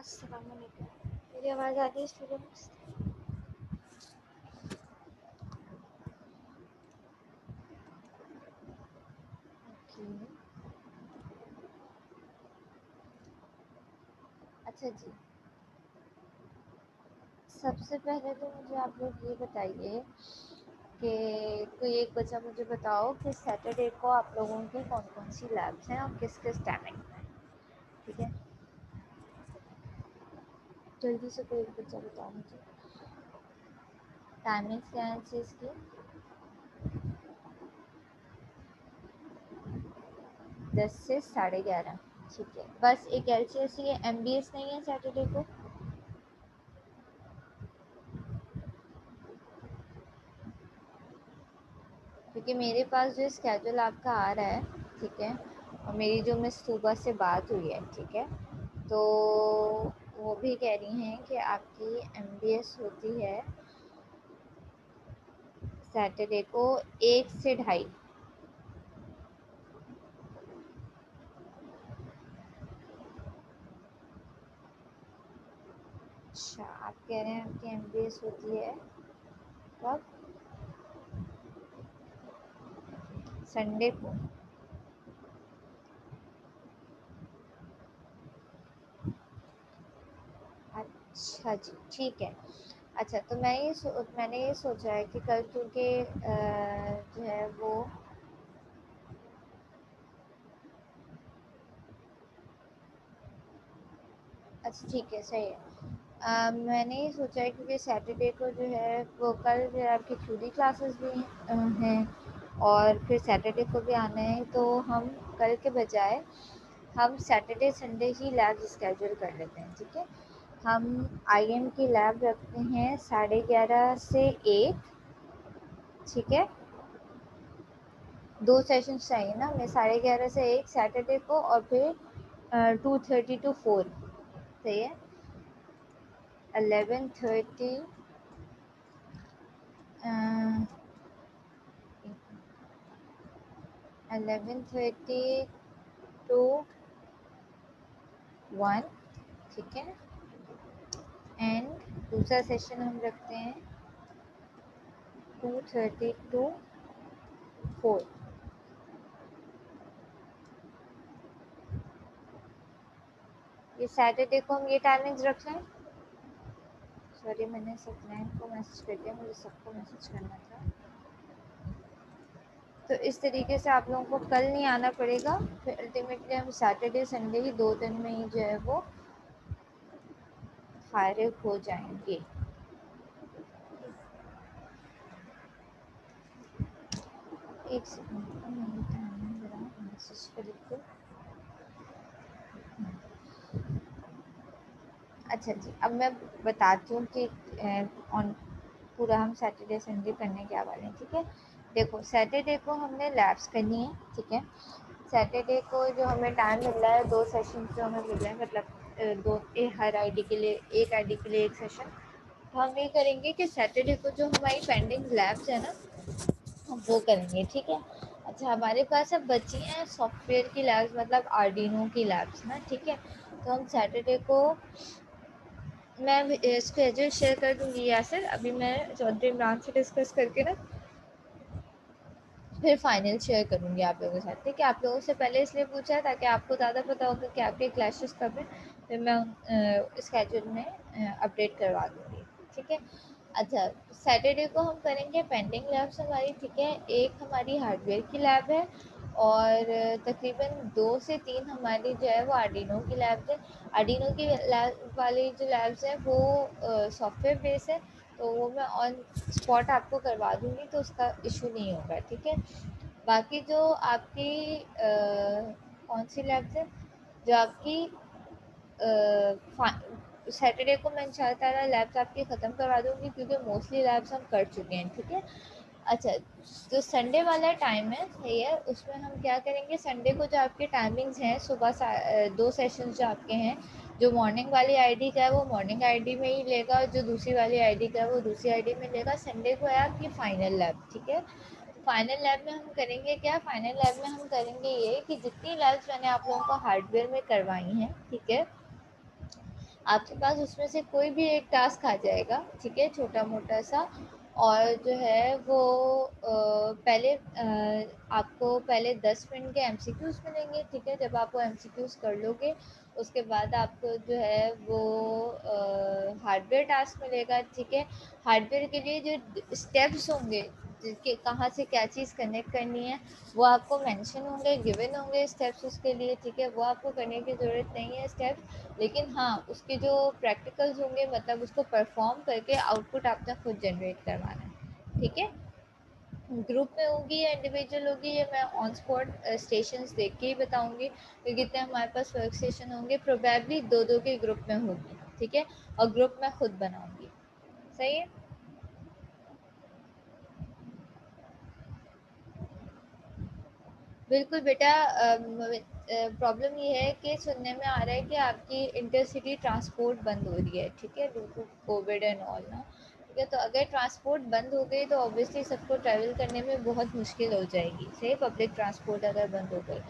अस्सलाम वालेकुम। मेरी आवाज़ आ रही है स्टूडेंट्स? ओके। अच्छा जी, सबसे पहले तो मुझे आप लोग ये बताइए कि कोई एक बच्चा मुझे बताओ कि सैटरडे को आप लोगों की कौन-कौन सी लैब्स हैं और किस-किस टाइमिंग में? ठीक है? जल्दी से कोई एक बच्चा बताओ मुझे। टाइमिंग्स क्या है इस चीज़ की? 10 से 11:30। ठीक है। बस एक एलसीएस या एमबीएस नहीं है सैटरडे को? क्योंकि मेरे पास जो स्केड्यूल आपका आ रहा है, ठीक है, और मेरी जो मिस सुबह से बात हुई है, ठीक है, तो वो भी कह रही हैं कि आपकी एमबीएस होती है सैटरडे को 1 से 2:30। अच्छा, आप कह रहे हैं आपकी एमबीएस होती है कब? संडे को। अच्छा जी, ठीक है। अच्छा, तो मैंने ये सोचा है कि कल क्योंकि जो है वो अच्छा ठीक है, सही है। मैंने ये सोचा है क्योंकि सैटरडे को जो है वो कल जो है आपकी थ्योरी क्लासेस भी हैं और फिर सैटरडे को भी आना है, तो हम कल के बजाय हम सैटरडे संडे ही लैब स्केड्यूल कर लेते हैं, ठीक है? हम आईएम की लैब रखते हैं 11:30 से 1, ठीक है? 2 सेशंस चाहिए ना हमें, 11:30 से 1 सैटरडे को और फिर 2:30 टू 4, सही है? 11:30 11:30 टू 1, ठीक है? एंड दूसरा सेशन हम रखते हैं 2:30 टू 4। ये सैटरडे को हम ये टाइमिंग्स रख लें। सॉरी, मैंने सब क्लाइंट को मैसेज कर दिया, मुझे सबको मैसेज करना था। तो इस तरीके से आप लोगों को कल नहीं आना पड़ेगा, फिर अल्टीमेटली हम सैटरडे संडे ही 2 दिन में ही जो है वो फारिग हो जाएंगे। एक सेकंड, ज़रा मैसेज कर लिखो। अच्छा जी, अब मैं बताती हूँ कि ऑन पूरा हम सैटरडे संडे करने क्या वाले हैं, ठीक है? देखो, सैटरडे को हमने लैब्स करनी है, ठीक है? सैटरडे को जो हमें टाइम मिल रहा है, 2 सेशन जो हमें मिल रहे हैं, मतलब हर आईडी के लिए, एक आईडी के लिए एक सेशन। तो हम ये करेंगे कि सैटरडे को जो हमारी पेंडिंग लैब्स है ना, हम वो करेंगे, ठीक है? अच्छा, हमारे पास अब बची हैं सॉफ्टवेयर की लैब्स, मतलब आर्डिनो की लैब्स ना, ठीक है? तो हम सैटरडे को मैं स्केड्यूल शेयर कर दूँगी यासिर, अभी मैं चौधरी इमरान से डिस्कस करके ना फिर फाइनल शेयर करूँगी आप लोगों के साथ, ठीक है? आप लोगों से पहले इसलिए पूछा है ताकि आपको ज़्यादा पता होगा कि आपके क्लैशेस कब हैं, फिर मैं स्केड्यूल में अपडेट करवा दूँगी, ठीक है? अच्छा, सैटरडे को हम करेंगे पेंडिंग लैब्स हमारी, ठीक है? एक हमारी हार्डवेयर की लैब है और तकरीबन 2 से 3 हमारी जो है वो आर्डिनो की लैब है। आर्डिनो की लैब वाली जो लैब्स हैं वो सॉफ्टवेयर बेस है, तो वो मैं ऑन स्पॉट आपको करवा दूँगी, तो उसका इशू नहीं होगा, ठीक है? बाकी जो आपकी कौन सी लैब्स है जो आपकी सैटरडे को मैं इंशाल्लाह लैब्स आपकी ख़त्म करवा दूँगी क्योंकि मोस्टली लैब्स हम कर चुके हैं, ठीक है? अच्छा, जो संडे वाला टाइम है, सही है, उसमें हम क्या करेंगे, संडे को जो आपके टाइमिंग्स हैं सुबह 2 सेशंस जो आपके हैं, जो मॉर्निंग वाली आईडी का है वो मॉर्निंग आईडी में ही लेगा और जो दूसरी वाली आईडी का है वो दूसरी आईडी में लेगा। संडे को है आपकी फाइनल लैब, ठीक है? फाइनल लैब में हम करेंगे क्या, फाइनल लैब में हम करेंगे ये कि जितनी लैब्स मैंने आप लोगों को हार्डवेयर में करवाई हैं, ठीक है, आपके पास उसमें से कोई भी एक टास्क आ जाएगा, ठीक है, छोटा मोटा सा, और जो है वो पहले आपको पहले 10 मिनट के एमसीक्यूज मिलेंगे, ठीक है। जब आप वो एमसीक्यूज कर लोगे उसके बाद आपको जो है वो हार्डवेयर टास्क मिलेगा, ठीक है। हार्डवेयर के लिए जो स्टेप्स होंगे, कि कहाँ से क्या चीज़ कनेक्ट करनी है, वो आपको मेंशन होंगे, गिवन होंगे स्टेप्स उसके लिए, ठीक है। वो आपको करने की ज़रूरत नहीं है स्टेप्स, लेकिन हाँ उसके जो प्रैक्टिकल्स होंगे, मतलब उसको परफॉर्म करके आउटपुट आपने खुद जनरेट करवाना है, ठीक है। ग्रुप में होगी या इंडिविजुअल होगी, ये मैं ऑन स्पॉट स्टेशंस देख के ही बताऊंगी कि कितने हमारे पास वर्क स्टेशन होंगे। प्रोबेबली दो दो के ग्रुप में होगी, ठीक है, और ग्रुप मैं खुद बनाऊंगी। सही है। बिल्कुल बेटा, प्रॉब्लम ये है कि सुनने में आ रहा है कि आपकी इंटरसिटी ट्रांसपोर्ट बंद हो रही है, ठीक है, due to Covid and all ना, ठीक है। तो अगर ट्रांसपोर्ट बंद हो गई तो ऑब्वियसली सबको ट्रैवल करने में बहुत मुश्किल हो जाएगी, सही। पब्लिक ट्रांसपोर्ट अगर बंद हो गई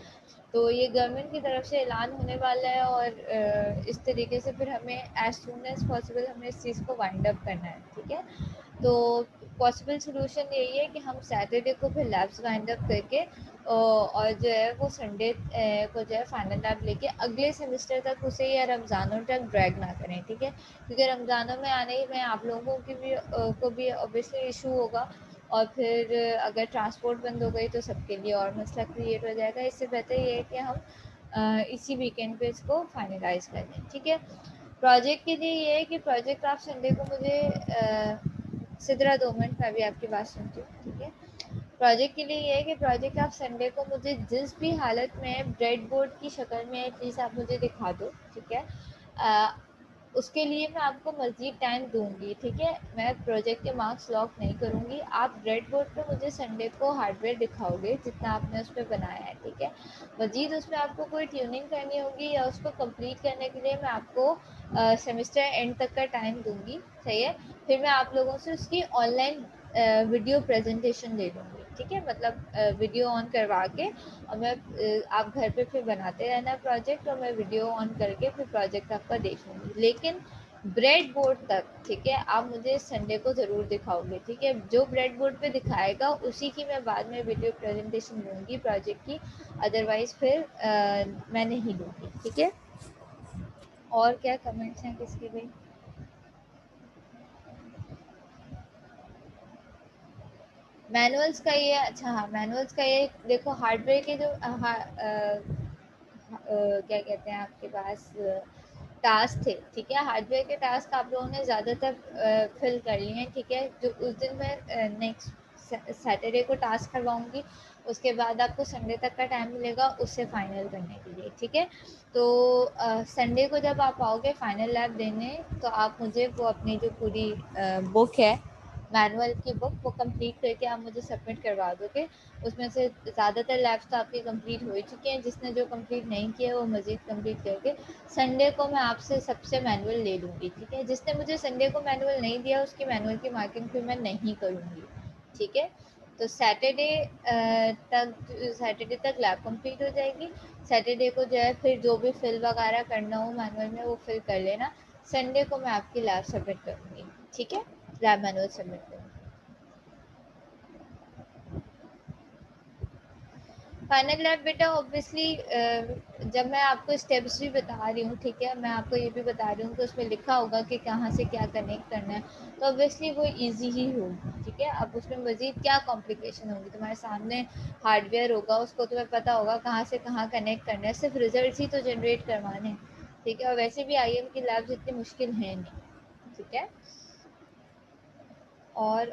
तो ये गवर्नमेंट की तरफ से ऐलान होने वाला है, और इस तरीके से फिर हमें एज सून एज पॉसिबल हमें इस चीज़ को वाइंड अप करना है, ठीक है। तो पॉसिबल सोल्यूशन यही है कि हम सैटरडे को फिर लैब्स वाइंड अप करके और जो है वो संडे को जो है फाइनल लैब लेके अगले सेमेस्टर तक उसे या रमज़ानों तक ड्रैग ना करें, ठीक है। क्योंकि रमज़ानों में आने ही में आप लोगों की भी को भी ऑब्वियसली इशू होगा, और फिर अगर ट्रांसपोर्ट बंद हो गई तो सबके लिए और मसला क्रिएट हो जाएगा। इससे बेहतर ये है कि हम इसी वीकेंड पे इसको फाइनलाइज कर दें, ठीक है। प्रोजेक्ट के लिए ये है कि प्रोजेक्ट आप संडे को मुझे सिद्रा 2 मिनट में भी आपकी बात सुनती हूँ, ठीक है। प्रोजेक्ट के लिए ये है कि प्रोजेक्ट आप संडे को मुझे जिस भी हालत में ब्रेड बोर्ड की शक्ल में एटलीस्ट आप मुझे दिखा दो, ठीक है। अ, उसके लिए मैं आपको मज़ीद टाइम दूँगी, ठीक है। मैं प्रोजेक्ट के मार्क्स लॉक नहीं करूँगी। आप ब्रेड बोर्ड पे मुझे संडे को हार्डवेयर दिखाओगे जितना आपने उस पे बनाया है, ठीक है। मज़ीद उसमें आपको कोई ट्यूनिंग करनी होगी या उसको कंप्लीट करने के लिए मैं आपको सेमेस्टर एंड तक का टाइम दूँगी, सही है। फिर मैं आप लोगों से उसकी ऑनलाइन वीडियो प्रेजेंटेशन ले लूँगी, ठीक है। मतलब वीडियो ऑन करवा के, और मैं आप घर पे फिर बनाते रहना प्रोजेक्ट, और मैं वीडियो ऑन करके फिर प्रोजेक्ट आपका देख लूँगी। लेकिन ब्रेड बोर्ड तक, ठीक है, आप मुझे संडे को ज़रूर दिखाओगे, ठीक है। जो ब्रेड बोर्ड पे दिखाएगा उसी की मैं बाद में वीडियो प्रेजेंटेशन लूँगी प्रोजेक्ट की, अदरवाइज़ फिर मैं नहीं लूँगी, ठीक है। और क्या कमेंट्स हैं किसके भी? मैनुअल्स का ये, अच्छा हाँ, मैनुअल्स का ये देखो, हार्डवेयर के जो क्या कहते हैं आपके पास टास्क थे, ठीक है। हार्डवेयर के टास्क आप लोगों ने ज़्यादातर फिल कर लिए हैं, ठीक है। जो उस दिन मैं नेक्स्ट सैटरडे को टास्क करवाऊंगी, उसके बाद आपको संडे तक का टाइम मिलेगा उससे फाइनल करने के लिए, ठीक है। तो संडे को जब आप आओगे फाइनल लैब देने, तो आप मुझे वो अपनी जो पूरी बुक है, मैनुअल की बुक, वो कंप्लीट करके आप मुझे सबमिट करवा दोगे। उसमें से ज़्यादातर लैब्स तो आपकी कंप्लीट हो ही चुकी हैं, जिसने जो कंप्लीट नहीं किया वो मज़ीद कंप्लीट करके संडे को मैं आपसे सबसे मैनुअल ले लूँगी, ठीक है। जिसने मुझे संडे को मैनुअल नहीं दिया उसकी मैनुअल की मार्किंग फिर मैं नहीं करूँगी, ठीक है। तो सैटरडे तक लैब कंप्लीट हो जाएगी। सैटरडे को जो है फिर जो भी फिल वगैरह करना हो मैनुअल में वो फिल कर लेना। संडे को मैं आपकी लैब सबमिट करूँगी, ठीक है, लैब मैनुअल सबमिट करूँगी। फाइनल लैब बेटा ऑब्वियसली जब मैं आपको स्टेप्स भी बता रही हूँ, ठीक है, मैं आपको ये भी बता रही हूँ कि उसमें लिखा होगा कि कहाँ से क्या कनेक्ट करना है, तो ऑब्वियसली वो इजी ही होगी, ठीक है। अब उसमें मज़ीद क्या कॉम्प्लिकेशन होगी, तुम्हारे सामने हार्डवेयर होगा, उसको तुम्हें पता होगा कहाँ से कहाँ कनेक्ट करना है, सिर्फ रिजल्ट ही तो जनरेट करवाने हैं, ठीक है। और वैसे भी IM की लैब्स इतनी मुश्किल है नहीं, ठीक है। और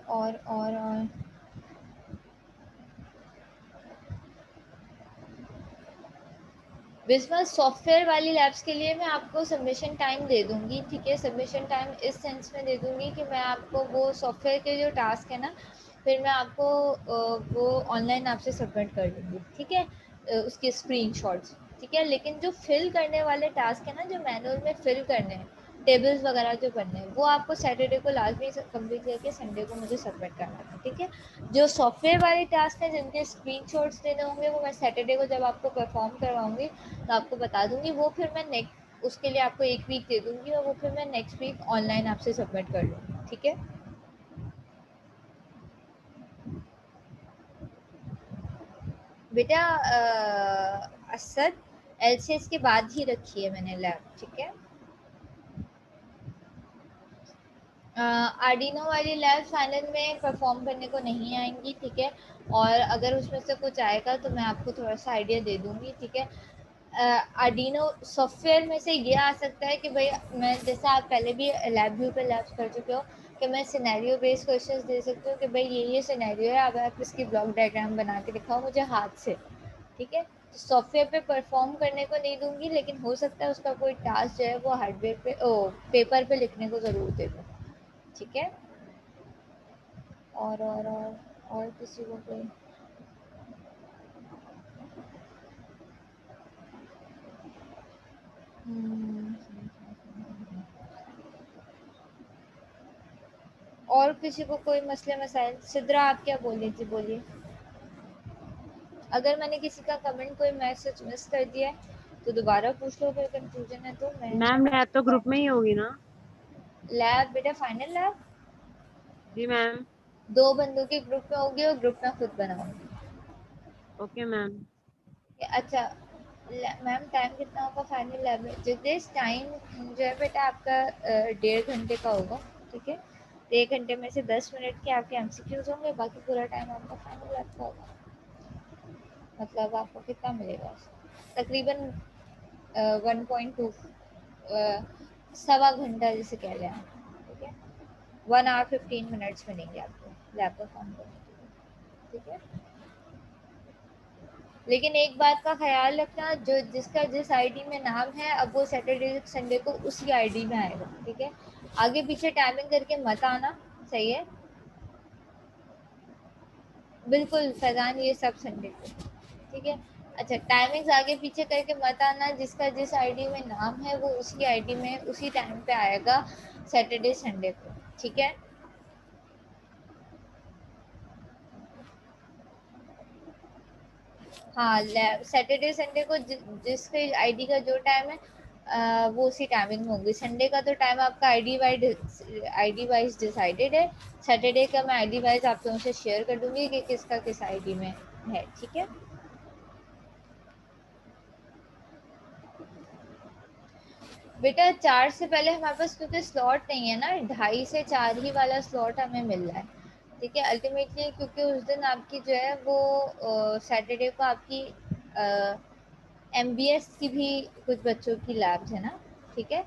बिजनेस सॉफ्टवेयर वाली लैब्स के लिए मैं आपको सबमिशन टाइम दे दूँगी, ठीक है। सबमिशन टाइम इस सेंस में दे दूँगी कि मैं आपको वो सॉफ्टवेयर के जो टास्क है ना, फिर मैं आपको वो ऑनलाइन आपसे सबमिट कर दूँगी, ठीक है। उसके स्क्रीनशॉट्स, ठीक है। लेकिन जो फिल करने वाले टास्क है ना, जो मैनुअल में फिल करने हैं, टेबल्स वगैरह जो बनने हैं, वो आपको सैटरडे को लाजमी कंप्लीट करके संडे को मुझे सबमिट करना है, ठीक है। जो सॉफ्टवेयर वाले टास्क हैं जिनके स्क्रीनशॉट्स देने होंगे वो मैं सैटरडे को जब आपको परफॉर्म करवाऊंगी तो आपको बता दूंगी। वो फिर मैं उसके लिए आपको 1 वीक दे दूंगी और वो फिर मैं नेक्स्ट वीक ऑनलाइन आपसे सबमिट कर लूँगी, ठीक है? बेटा असद एलसीएस के बाद ही रखी है मैंने लैब, ठीक है? आर्डिनो वाली लैब फाइनल में परफॉर्म करने को नहीं आएंगी, ठीक है? और अगर उसमें से कुछ आएगा तो मैं आपको थोड़ा सा आइडिया दे दूंगी, ठीक है? आर्डिनो सॉफ्टवेयर में से ये आ सकता है कि भाई मैं, जैसे आप पहले भी लैब व्यू पे लैब्स कर चुके हो, कि मैं सिनेरियो बेस्ड क्वेश्चंस दे सकती हूँ कि भाई ये सिनेरियो है, अब आप इसकी ब्लॉक डायग्राम बना के दिखाओ मुझे हाथ से, ठीक है? तो सॉफ्टवेयर पे परफॉर्म करने को नहीं दूंगी, लेकिन हो सकता है उसका कोई टास्क जो है वो हार्डवेयर पे पेपर पे लिखने को ज़रूर दे दूँ, ठीक है? और किसी को कोई हम्म, और किसी को कोई मसले मसाइल? सिद्रा आप क्या बोल रही थी, बोलिए। अगर मैंने किसी का कमेंट कोई मैसेज मिस कर दिया है तो दोबारा पूछ लो, अगर कंफ्यूजन है तो मैं मैम लैब तो ग्रुप में ही होगी ना? लैब बेटा फाइनल लैब जी मैम। 2 बंदों के ग्रुप में होगी और ग्रुप में खुद बनाऊंगी। Okay ma'am. अच्छा मैम टाइम कितना होगा फाइनल लैब में? जिस टाइम जो है बेटा आपका 1.5 घंटे का होगा, ठीक है? 1 घंटे में से 10 मिनट के आपके एमसीक्यूज होंगे, बाकी पूरा टाइम आपका फाइनल लैब का होगा। मतलब आपको कितना मिलेगा? तकरीबन 1.2 सवा घंटा जिसे कह रहे हैं, ठीक है? 1 आवर 15 मिनट्स मिलेंगे आपको लैब का काम करने के लिए, ठीक है? लेकिन एक बात का ख्याल रखना, जो जिसका जिस आईडी में नाम है, अब वो सैटरडे संडे को उसी आईडी में आएगा, ठीक है? आगे पीछे टाइमिंग करके मत आना, सही है? बिल्कुल फैजान, ये सब संडे को, ठीक है? अच्छा टाइमिंग्स आगे पीछे करके मत आना, जिसका जिस आईडी में नाम है वो उसी आईडी में उसी टाइम पे आएगा सैटरडे संडे को, ठीक है? हाँ सैटरडे संडे को जिसके आईडी का जो टाइम है वो उसी टाइमिंग में होंगी। संडे का तो टाइम आपका आईडी वाइज डिसाइडेड है। सैटरडे का मैं आईडी वाइज आप लोगों से शेयर कर दूंगी कि किसका किस आईडी में है, ठीक है? बेटा 4 से पहले हमारे पास क्योंकि स्लॉट नहीं है ना, 2:30 से 4 ही वाला स्लॉट हमें मिल रहा है, ठीक है? अल्टीमेटली क्योंकि उस दिन आपकी जो है वो सैटरडे को आपकी एमबीएस की भी कुछ बच्चों की लैब्स है ना, ठीक है?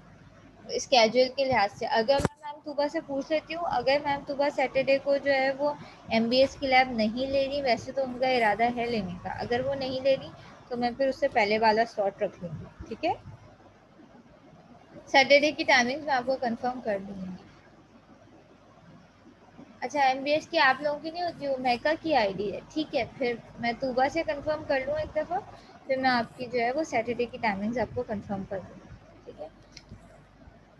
स्केड्यूल के लिहाज से अगर मैं मैम सुबह से पूछ लेती हूँ, अगर मैम सुबह सैटरडे को जो है वो एमबीएस की लैब नहीं ले रही, वैसे तो उनका इरादा है लेने का, अगर वो नहीं ले रही तो मैं फिर उससे पहले वाला स्लॉट रख लूँगी, ठीक है? सैटरडे की टाइमिंग मैं आपको कंफर्म कर दूँगी। अच्छा एमबीएस की आप लोगों की नहीं होती, वो मेका की आईडी है, ठीक है? फिर मैं तूबा से कंफर्म कर लूँ एक दफ़ा, फिर मैं आपकी जो है वो सैटरडे की टाइमिंग्स आपको कंफर्म कर दूँगी, ठीक है?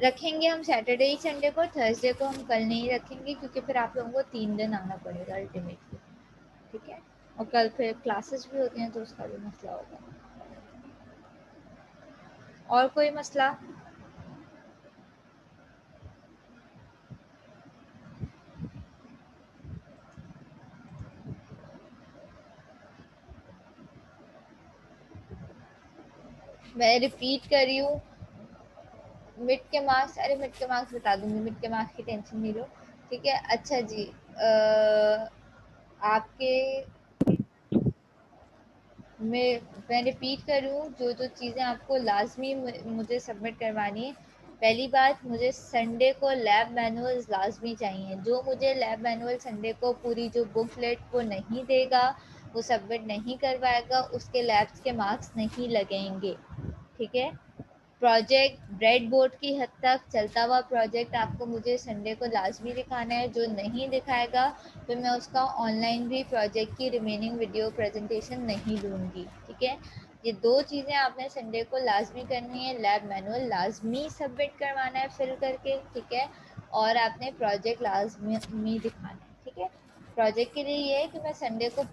रखेंगे हम सैटरडे ही संडे को, थर्सडे को हम कल नहीं रखेंगे क्योंकि फिर आप लोगों को 3 दिन आना पड़ेगा अल्टीमेटली, ठीक है? और कल फिर क्लासेस भी होती हैं तो उसका भी मसला होगा। और कोई मसला? मैं रिपीट कर रही हूँ, मिड के मार्क्स, अरे मिड के मार्क्स बता दूंगी, मिड के मार्क्स की टेंशन नहीं लो, ठीक है? अच्छा जी आपके मैं रिपीट कर रही हूँ, जो जो चीज़ें आपको लाजमी मुझे सबमिट करवानी है। पहली बात, मुझे संडे को लैब मैनुअल्स लाजमी चाहिए। जो मुझे लैब मैनुअल संडे को पूरी जो बुकलेट वो नहीं देगा, वो सबमिट नहीं करवाएगा, उसके लैब्स के मार्क्स नहीं लगेंगे, ठीक है? प्रोजेक्ट ब्रेड बोर्ड की हद तक चलता हुआ प्रोजेक्ट आपको मुझे संडे को लाजमी दिखाना है। जो नहीं दिखाएगा फिर मैं उसका ऑनलाइन भी प्रोजेक्ट की रिमेनिंग वीडियो प्रेजेंटेशन नहीं दूंगी, ठीक है? ये 2 चीज़ें आपने संडे को लाजमी करनी है। लैब मैनुअल लाजमी सबमिट करवाना है फिल करके, ठीक है? और आपने प्रोजेक्ट लाजमी दिखाना है, ठीक है? प्रोजेक्ट के लिए ये है कि मैं संडे को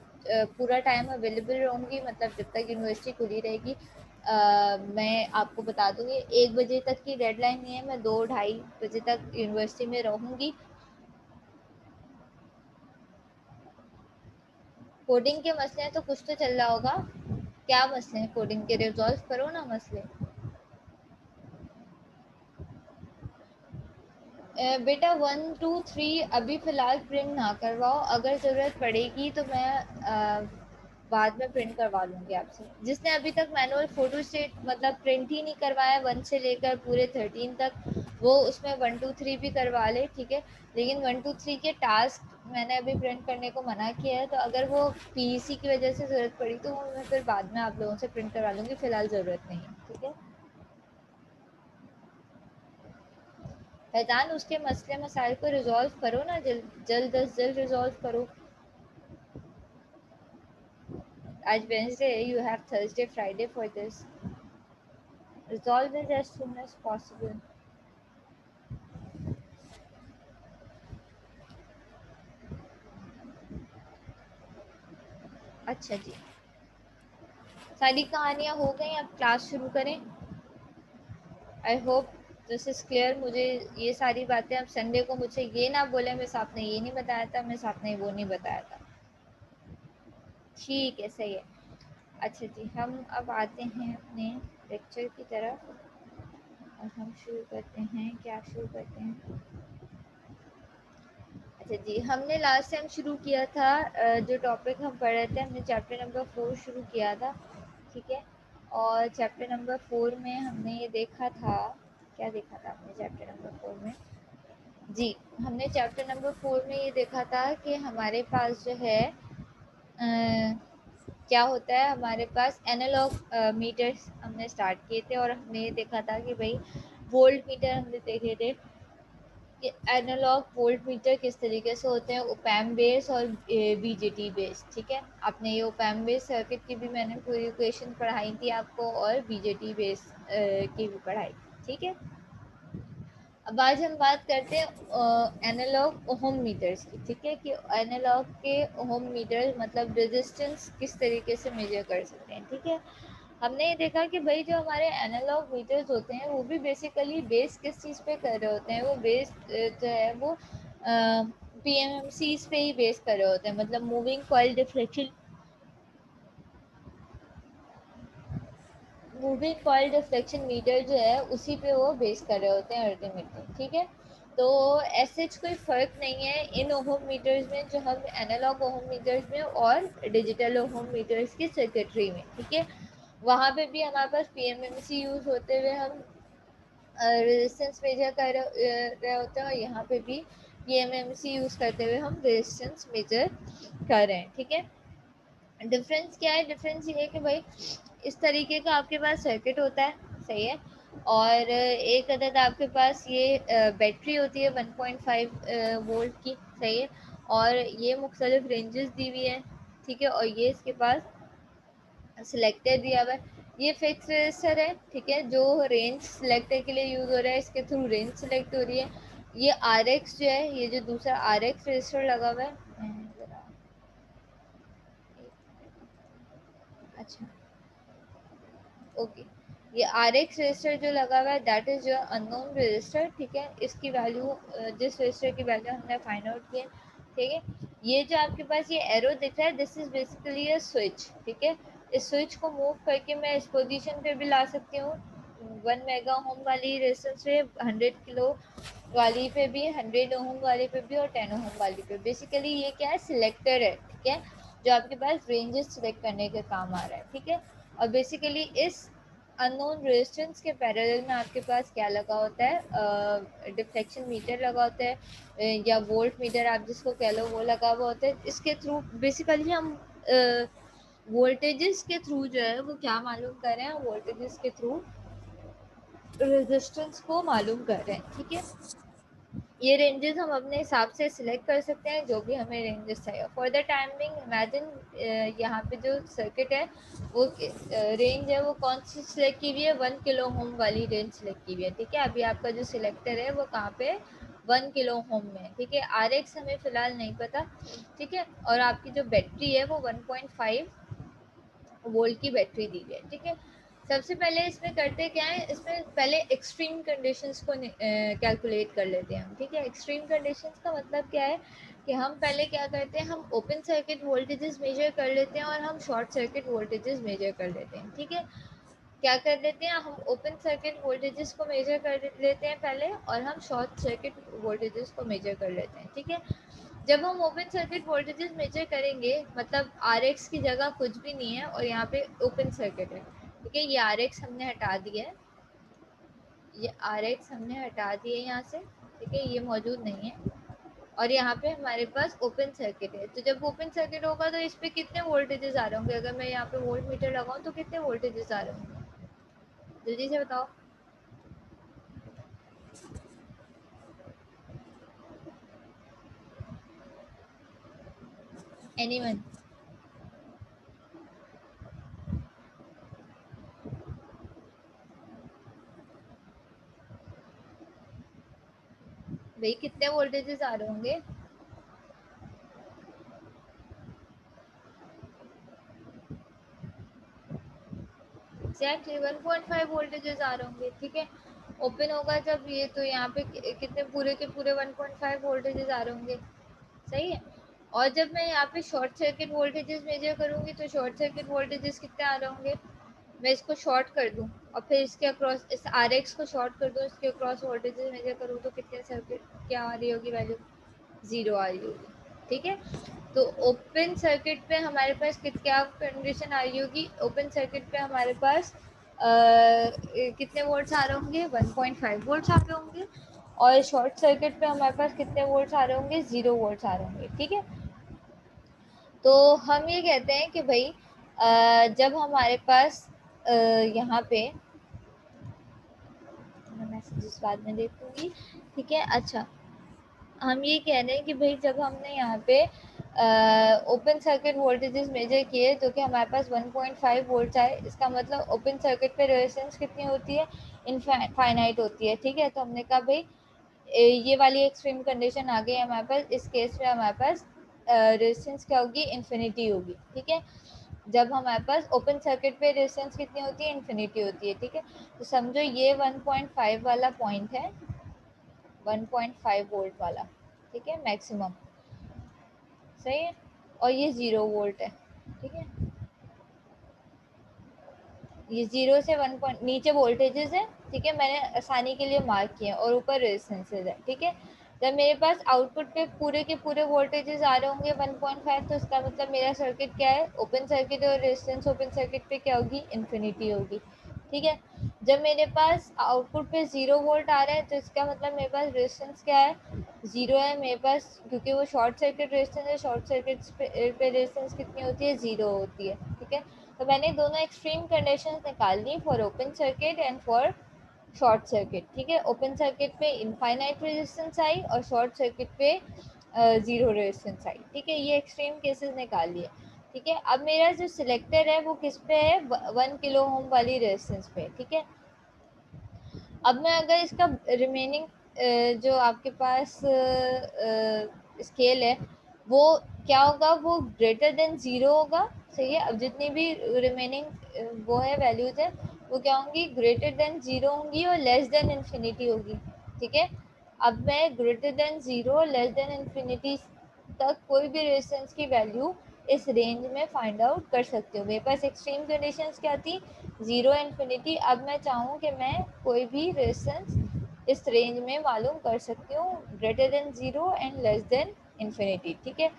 पूरा टाइम अवेलेबल रहूँगी, मतलब जब तक यूनिवर्सिटी खुली रहेगी मैं आपको बता दूंगी 1 बजे तक की डेडलाइन नहीं है, मैं 2-2:30 बजे तक यूनिवर्सिटी में रहूंगी। कोडिंग के मसले हैं तो कुछ तो चल रहा होगा। क्या मसले हैं कोडिंग के, रिजॉल्व करो ना मसले। बेटा 1 2 3 अभी फ़िलहाल प्रिंट ना करवाओ, अगर ज़रूरत पड़ेगी तो मैं बाद में प्रिंट करवा लूँगी आपसे। जिसने अभी तक मैनुअल फ़ोटो स्टेट मतलब प्रिंट ही नहीं करवाया 1 से लेकर पूरे 13 तक, वो उसमें 1 2 3 भी करवा ले, ठीक है। लेकिन 1 2 3 के टास्क मैंने अभी प्रिंट करने को मना किया है, तो अगर वो पीईसी की वजह से ज़रूरत पड़ी तो वो मैं फिर बाद में आप लोगों से प्रिंट करवा लूँगी, फ़िलहाल ज़रूरत नहीं है, ठीक है। फैज़ान उसके मसले मसाइल को रिजॉल्व करो ना, जल्द जल्द अज जल्द रिजॉल्व करो। आज वेंसडे है, you have Thursday Friday for this, resolve it as soon as possible. अच्छा जी, सारी कहानियाँ हो गई, अब क्लास शुरू करें। I hope this is clear. मुझे ये सारी बातें, अब संडे को मुझे ये ना बोले मिस आपने ये नहीं बताया था, मिस आपने वो नहीं बताया था। ठीक है, सही है। अच्छा जी, हम अब आते हैं अपने लेक्चर की तरफ और हम शुरू करते हैं। क्या शुरू करते हैं? अच्छा जी, हमने लास्ट टाइम शुरू किया था, जो टॉपिक हम पढ़ रहे थे, हमने चैप्टर नंबर 4 शुरू किया था, ठीक है। और चैप्टर नंबर 4 में हमने ये देखा था, क्या देखा था हमने चैप्टर नंबर 4 में? जी, हमने चैप्टर नंबर 4 में ये देखा था कि हमारे पास जो है क्या होता है, हमारे पास एनालॉग मीटर्स हमने स्टार्ट किए थे, और हमने ये देखा था कि भाई वोल्ट मीटर हमने देखे थे कि एनालॉग वोल्ट मीटर किस तरीके से होते हैं, ओपैम बेस और बीजेटी बेस, ठीक है। आपने ये ओपैम बेस सर्किट की भी मैंने पूरी इक्वेशन पढ़ाई थी आपको, और बीजेटी बेस की भी पढ़ाई, ठीक है। अब आज हम बात करते हैं एनालॉग ओहम मीटर्स की, ठीक है, कि एनालॉग के ओहम मीटर मतलब रेजिस्टेंस किस तरीके से मेजर कर सकते हैं, ठीक है। हमने ये देखा कि भाई जो हमारे एनालॉग मीटर्स होते हैं वो भी बेसिकली बेस किस चीज़ पे कर रहे होते हैं, वो बेस जो है वो पीएमएमसीज पे ही बेस कर रहे होते हैं, मतलब moving coil deflection, moving coil deflection meter जो है उसी पे वो बेस कर रहे होते हैं अल्टीमेटली, ठीक है। तो ऐसे कोई फ़र्क नहीं है इन ओहम मीटर्स में, जो हम एनालॉग ओहम मीटर्स में और डिजिटल ओहम मीटर्स की सर्किटरी में, ठीक है। वहाँ पे भी हमारे पास पीएमएमसी यूज़ होते हुए हम रेजिस्टेंस मेजर कर रहे होते हैं, और यहाँ पे भी पीएमएमसी यूज़ करते हुए हम रेजिस्टेंस मेजर कर रहे हैं, ठीक है। डिफरेंस क्या है? डिफरेंस ये है कि भाई इस तरीके का आपके पास सर्किट होता है, सही है। और एक अदद आपके पास ये बैटरी होती है 1.5 वोल्ट की, सही है। और ये मुख्तलिफ रेंजेस दी हुई है, ठीक है। और ये इसके पास सिलेक्टर दिया हुआ है, ये फिक्स रजिस्टर है, ठीक है, जो रेंज सिलेक्टर के लिए यूज़ हो रहा है, इसके थ्रू रेंज सिलेक्ट हो रही है। ये आर एक्स जो है, ये जो दूसरा आर एक्स रजिस्टर लगा हुआ है, मैं ज़रा अच्छा ओके, ये आर एक्स रजिस्टर जो लगा हुआ है that is your unknown register, ठीक है। इसकी वैल्यू जिस रजिस्टर की वैल्यू हमने फाइंड आउट की है, ठीक है। ये जो आपके पास ये एरो दिख रहा है, this is basically a switch, ठीक है। इस स्विच को मूव करके मैं इस पोजीशन पे भी ला सकती हूँ, 1 मेगा ओम वाली रेजिस्टेंस पे, 100 किलो वाली पे भी, 100 ओम वाली पे भी, और 10 ओम वाली पे। बेसिकली ये क्या है, सिलेक्टर है, ठीक है, जो आपके पास रेंजेस सिलेक्ट करने के काम आ रहा है, ठीक है। और बेसिकली इस अननोन रेजिस्टेंस के पैरेलल में आपके पास क्या लगा होता है, डिफ्लेक्शन मीटर लगा होता है, या वोल्ट मीटर आप जिसको कह लो, वो लगा हुआ होता है। इसके थ्रू बेसिकली हम वोल्टेजेस के थ्रू जो है वो क्या मालूम कर रहे हैं, वोल्टेजेस के थ्रू रेजिस्टेंस को मालूम कर रहे हैं, ठीक है। ये रेंजेस हम अपने हिसाब से सिलेक्ट कर सकते हैं, जो भी हमें रेंजेस चाहिए। फॉर द टाइमिंग इमेजिन यहाँ पे जो सर्किट है वो रेंज है वो कौन सी सिलेक्ट की हुई है, 1 किलो ओम वाली रेंज सिलेक्ट की हुई है, ठीक है। अभी आपका जो सिलेक्टर है वो कहाँ पे, 1 किलो ओम में, ठीक है। आर एक्स हमें फ़िलहाल नहीं पता, ठीक है। और आपकी जो बैटरी है वो 1.5 वोल्ट की बैटरी दी है, ठीक है। सबसे पहले इसमें करते क्या है, इसमें पहले एक्सट्रीम कंडीशंस को कैलकुलेट कर लेते हैं हम, ठीक है। एक्सट्रीम कंडीशंस का मतलब क्या है कि हम पहले क्या करते हैं, हम ओपन सर्किट वोल्टेजेस मेजर कर लेते हैं और हम शॉर्ट सर्किट वोल्टेजेस मेजर कर लेते हैं, ठीक है। क्या कर लेते हैं, हम ओपन सर्किट वोल्टेजेस को मेजर कर लेते हैं पहले, और हम शॉर्ट सर्किट वोल्टेजेस को मेजर कर लेते हैं, ठीक है। जब हम ओपन सर्किट वोल्टेजेस मेजर करेंगे, मतलब आर एक्स की जगह कुछ भी नहीं है और यहाँ पे ओपन सर्किट है, ठीक है। ये आर एक्स हमने हटा दिया है, ये आर एक्स हमने हटा दिया है यहाँ से, ठीक है, ये मौजूद नहीं है। और यहाँ पे हमारे पास ओपन सर्किट है, तो जब ओपन सर्किट होगा तो इस पे कितने वोल्टेजेस आ रहे होंगे, अगर मैं यहाँ पे वोल्ट मीटर लगाऊं तो कितने वोल्टेजेस आ रहे होंगे, जल्दी से बताओ। एनीवन? भाई कितने वोल्टेजेस आ रहे होंगे? एग्जैक्टली 1.5 वोल्टेजेस आ रहे होंगे, ठीक है। ओपन होगा जब ये, तो यहाँ पे कितने, पूरे के पूरे 1.5 वोल्टेजेस आ रहे होंगे, सही है। और जब मैं यहाँ पे शॉर्ट सर्किट वोल्टेजेस मेजर करूंगी तो शॉर्ट सर्किट वोल्टेजेस कितने आ रहे होंगे, मैं इसको शॉर्ट कर दूं और फिर इसके अक्रॉस, इस आर एक्स को शॉर्ट कर दूं, इसके अक्रॉस वोल्टेजेस मेजर करूँ तो कितने सर्किट क्या आ रही होगी वैल्यू, 0 आ रही होगी, ठीक है। तो ओपन सर्किट पे हमारे पास क्या कंडीशन आ रही होगी, ओपन सर्किट पे हमारे पास कितने वोल्ट्स आ रहे होंगे, 1.5 वोल्ट्स आ रहे होंगे। और शॉर्ट सर्किट पे हमारे पास कितने वोल्ट्स आ रहे होंगे, 0 वोल्ट्स आ रहे होंगे, ठीक है। तो हम ये कहते हैं कि भाई जब हमारे पास यहाँ पे, मैं मैसेजेस बाद में देखूंगी, ठीक है। अच्छा, हम ये कह रहे हैं कि भाई जब हमने यहाँ पे ओपन सर्किट वोल्टेजेस मेजर किए तो कि हमारे पास 1.5 वोल्ट आए, इसका मतलब ओपन सर्किट पे रेजिस्टेंस कितनी होती है, इनफाइनाइट होती है, ठीक है। तो हमने कहा भाई ये वाली एक्सट्रीम कंडीशन आ गई हमारे पास, इस केस में हमारे पास रेजिस्टेंस क्या होगी, इन्फिनिटी होगी, ठीक है। जब हमारे पास ओपन सर्किट पे रेजिस्टेंस कितनी होती है, इन्फिनिटी होती है, ठीक है। तो समझो ये 1.5 वाला पॉइंट है, 1.5 वोल्ट वाला, ठीक है, मैक्सिमम, सही है। और ये 0 वोल्ट है, ठीक है। ये 0 से 1 पॉइंट नीचे वोल्टेजेस है, ठीक है, मैंने आसानी के लिए मार्क किए और ऊपर रेजिस्टेंसेज है, ठीक है। जब मेरे पास आउटपुट पे पूरे के पूरे वोल्टेजेस आ रहे होंगे 1.5, तो इसका मतलब मेरा सर्किट क्या है, ओपन सर्किट, और रेजिस्टेंस ओपन सर्किट पे क्या होगी, इन्फिनिटी होगी, ठीक है। जब मेरे पास आउटपुट पे 0 वोल्ट आ रहा है तो इसका मतलब मेरे पास रेजिस्टेंस क्या है, 0 है मेरे पास, क्योंकि वो शॉर्ट सर्किट रेजिस्टेंस है, शॉर्ट सर्किट पे रेजिस्टेंस कितनी होती है, 0 होती है, ठीक है। तो मैंने दोनों एक्सट्रीम कंडीशंस निकाल ली for open circuit and for short circuit, ठीक है। ओपन सर्किट पे इनफाइनाइट रेजिस्टेंस आई और शॉर्ट सर्किट पे 0 रेजिस्टेंस आई, ठीक है। ये एक्सट्रीम केसेस निकाल लिए, ठीक है। अब मेरा जो सिलेक्टर है वो किस पे है, 1 किलो ओम वाली रेजिस्टेंस पे, ठीक है। अब मैं अगर इसका रिमेनिंग जो आपके पास स्केल है वो क्या होगा, वो ग्रेटर देन 0 होगा, सही है। अब जितनी भी रिमेनिंग वो है वैल्यूज है वो क्या होंगी, ग्रेटर देन 0 होंगी और लेस देन इन्फिनिटी होगी, ठीक है। अब मैं ग्रेटर देन 0 और लेस देन इन्फिनिटी तक कोई भी रेजिस्टेंस की वैल्यू इस रेंज में फाइंड आउट कर सकती हूँ। मेरे पास एक्सट्रीम कंडीशंस क्या थी, 0 इन्फिनिटी। अब मैं चाहूँ कि मैं कोई भी रेजिस्टेंस इस रेंज में मालूम कर सकती हूँ, greater than 0 and less than infinity, ठीक है।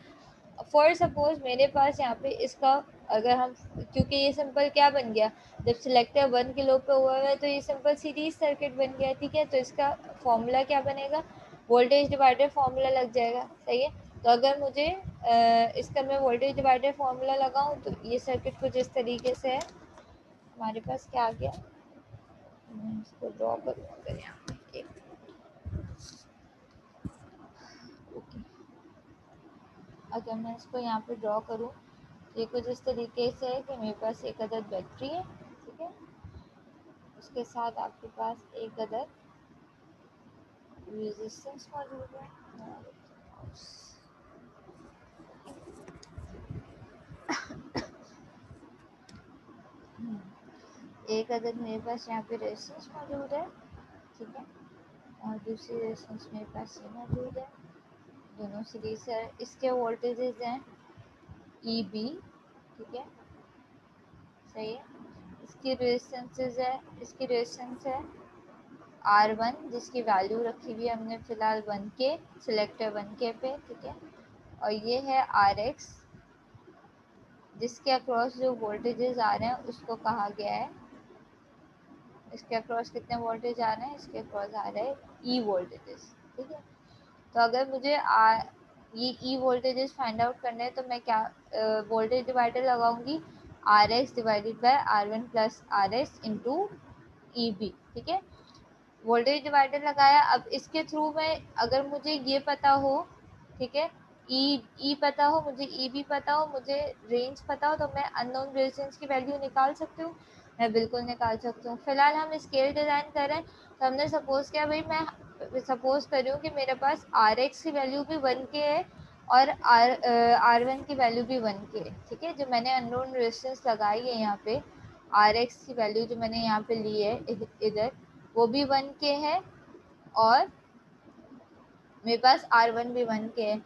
फॉर सपोज मेरे पास यहाँ पे इसका, अगर हम, क्योंकि ये सिंपल क्या बन गया, जब सिलेक्टर 1 किलो पे हुआ है तो ये सिंपल सीरीज सर्किट बन गया, ठीक है। तो इसका फॉर्मूला क्या बनेगा, वोल्टेज डिवाइडर फॉर्मूला लग जाएगा, सही है। तो अगर मुझे इसका मैं वोल्टेज डिवाइडर फॉर्मूला लगाऊं तो ये सर्किट कुछ इस तरीके से है, हमारे पास क्या आ गया, मैं इसको ड्रॉ करूँ अगर यहाँ पे एक, ओके, अगर मैं इसको यहाँ पे ड्रॉ करूँ ये कुछ इस तरीके से है कि मेरे पास एक अदद बैटरी है, ठीक है, उसके साथ आपके पास एक अदद रेजिस्टेंस मौजूद है, एक अदद मेरे पास यहाँ पे रेजिस्टेंस मौजूद है, ठीक है, और दूसरी रेजिस्टेंस मेरे पास ये मौजूद है, दोनों सीरीज से। इसके वोल्टेजेस हैं ई बी, ठीक है, सही है। इसकी रेजिस्टेंसेस है, इसकी रेजिस्टेंस है R1 जिसकी वैल्यू रखी हुई है हमने फिलहाल 1K, सिलेक्टर 1K पे, ठीक है, और ये है RX जिसके अक्रॉस जो वोल्टेजेस आ रहे हैं उसको कहा गया है, इसके अक्रॉस कितने वोल्टेज आ रहे हैं, इसके अक्रॉस आ रहे हैं ई वोल्टेजेस, ठीक है। तो अगर मुझे ये ई वोल्टेजेस फाइंड आउट करने हैं तो मैं क्या वोल्टेज डिवाइडर लगाऊंगी, R X divided by R one plus R S into E B, ठीक है। वोल्टेज डिवाइडर लगाया, अब इसके थ्रू में अगर मुझे ये पता हो, ठीक है, ई पता हो मुझे, ई भी पता हो मुझे, रेंज पता हो, तो मैं अननोन रेजिस्टेंस की वैल्यू निकाल सकती हूँ, मैं बिल्कुल निकाल सकती हूँ। फिलहाल हम स्केल डिज़ाइन कर रहे हैं, तो हमने सपोज किया भाई, मैं सपोज कर रही हूँ कि मेरे पास आर एक्स की वैल्यू भी 1K है और आर वन की वैल्यू भी 1K है, ठीक है। जो मैंने अननोन रेजिस्टेंस लगाई है यहाँ पे, आर एक्स की वैल्यू जो मैंने यहाँ पे ली है इधर, वो भी 1K है और मेरे पास R1 भी 1K है।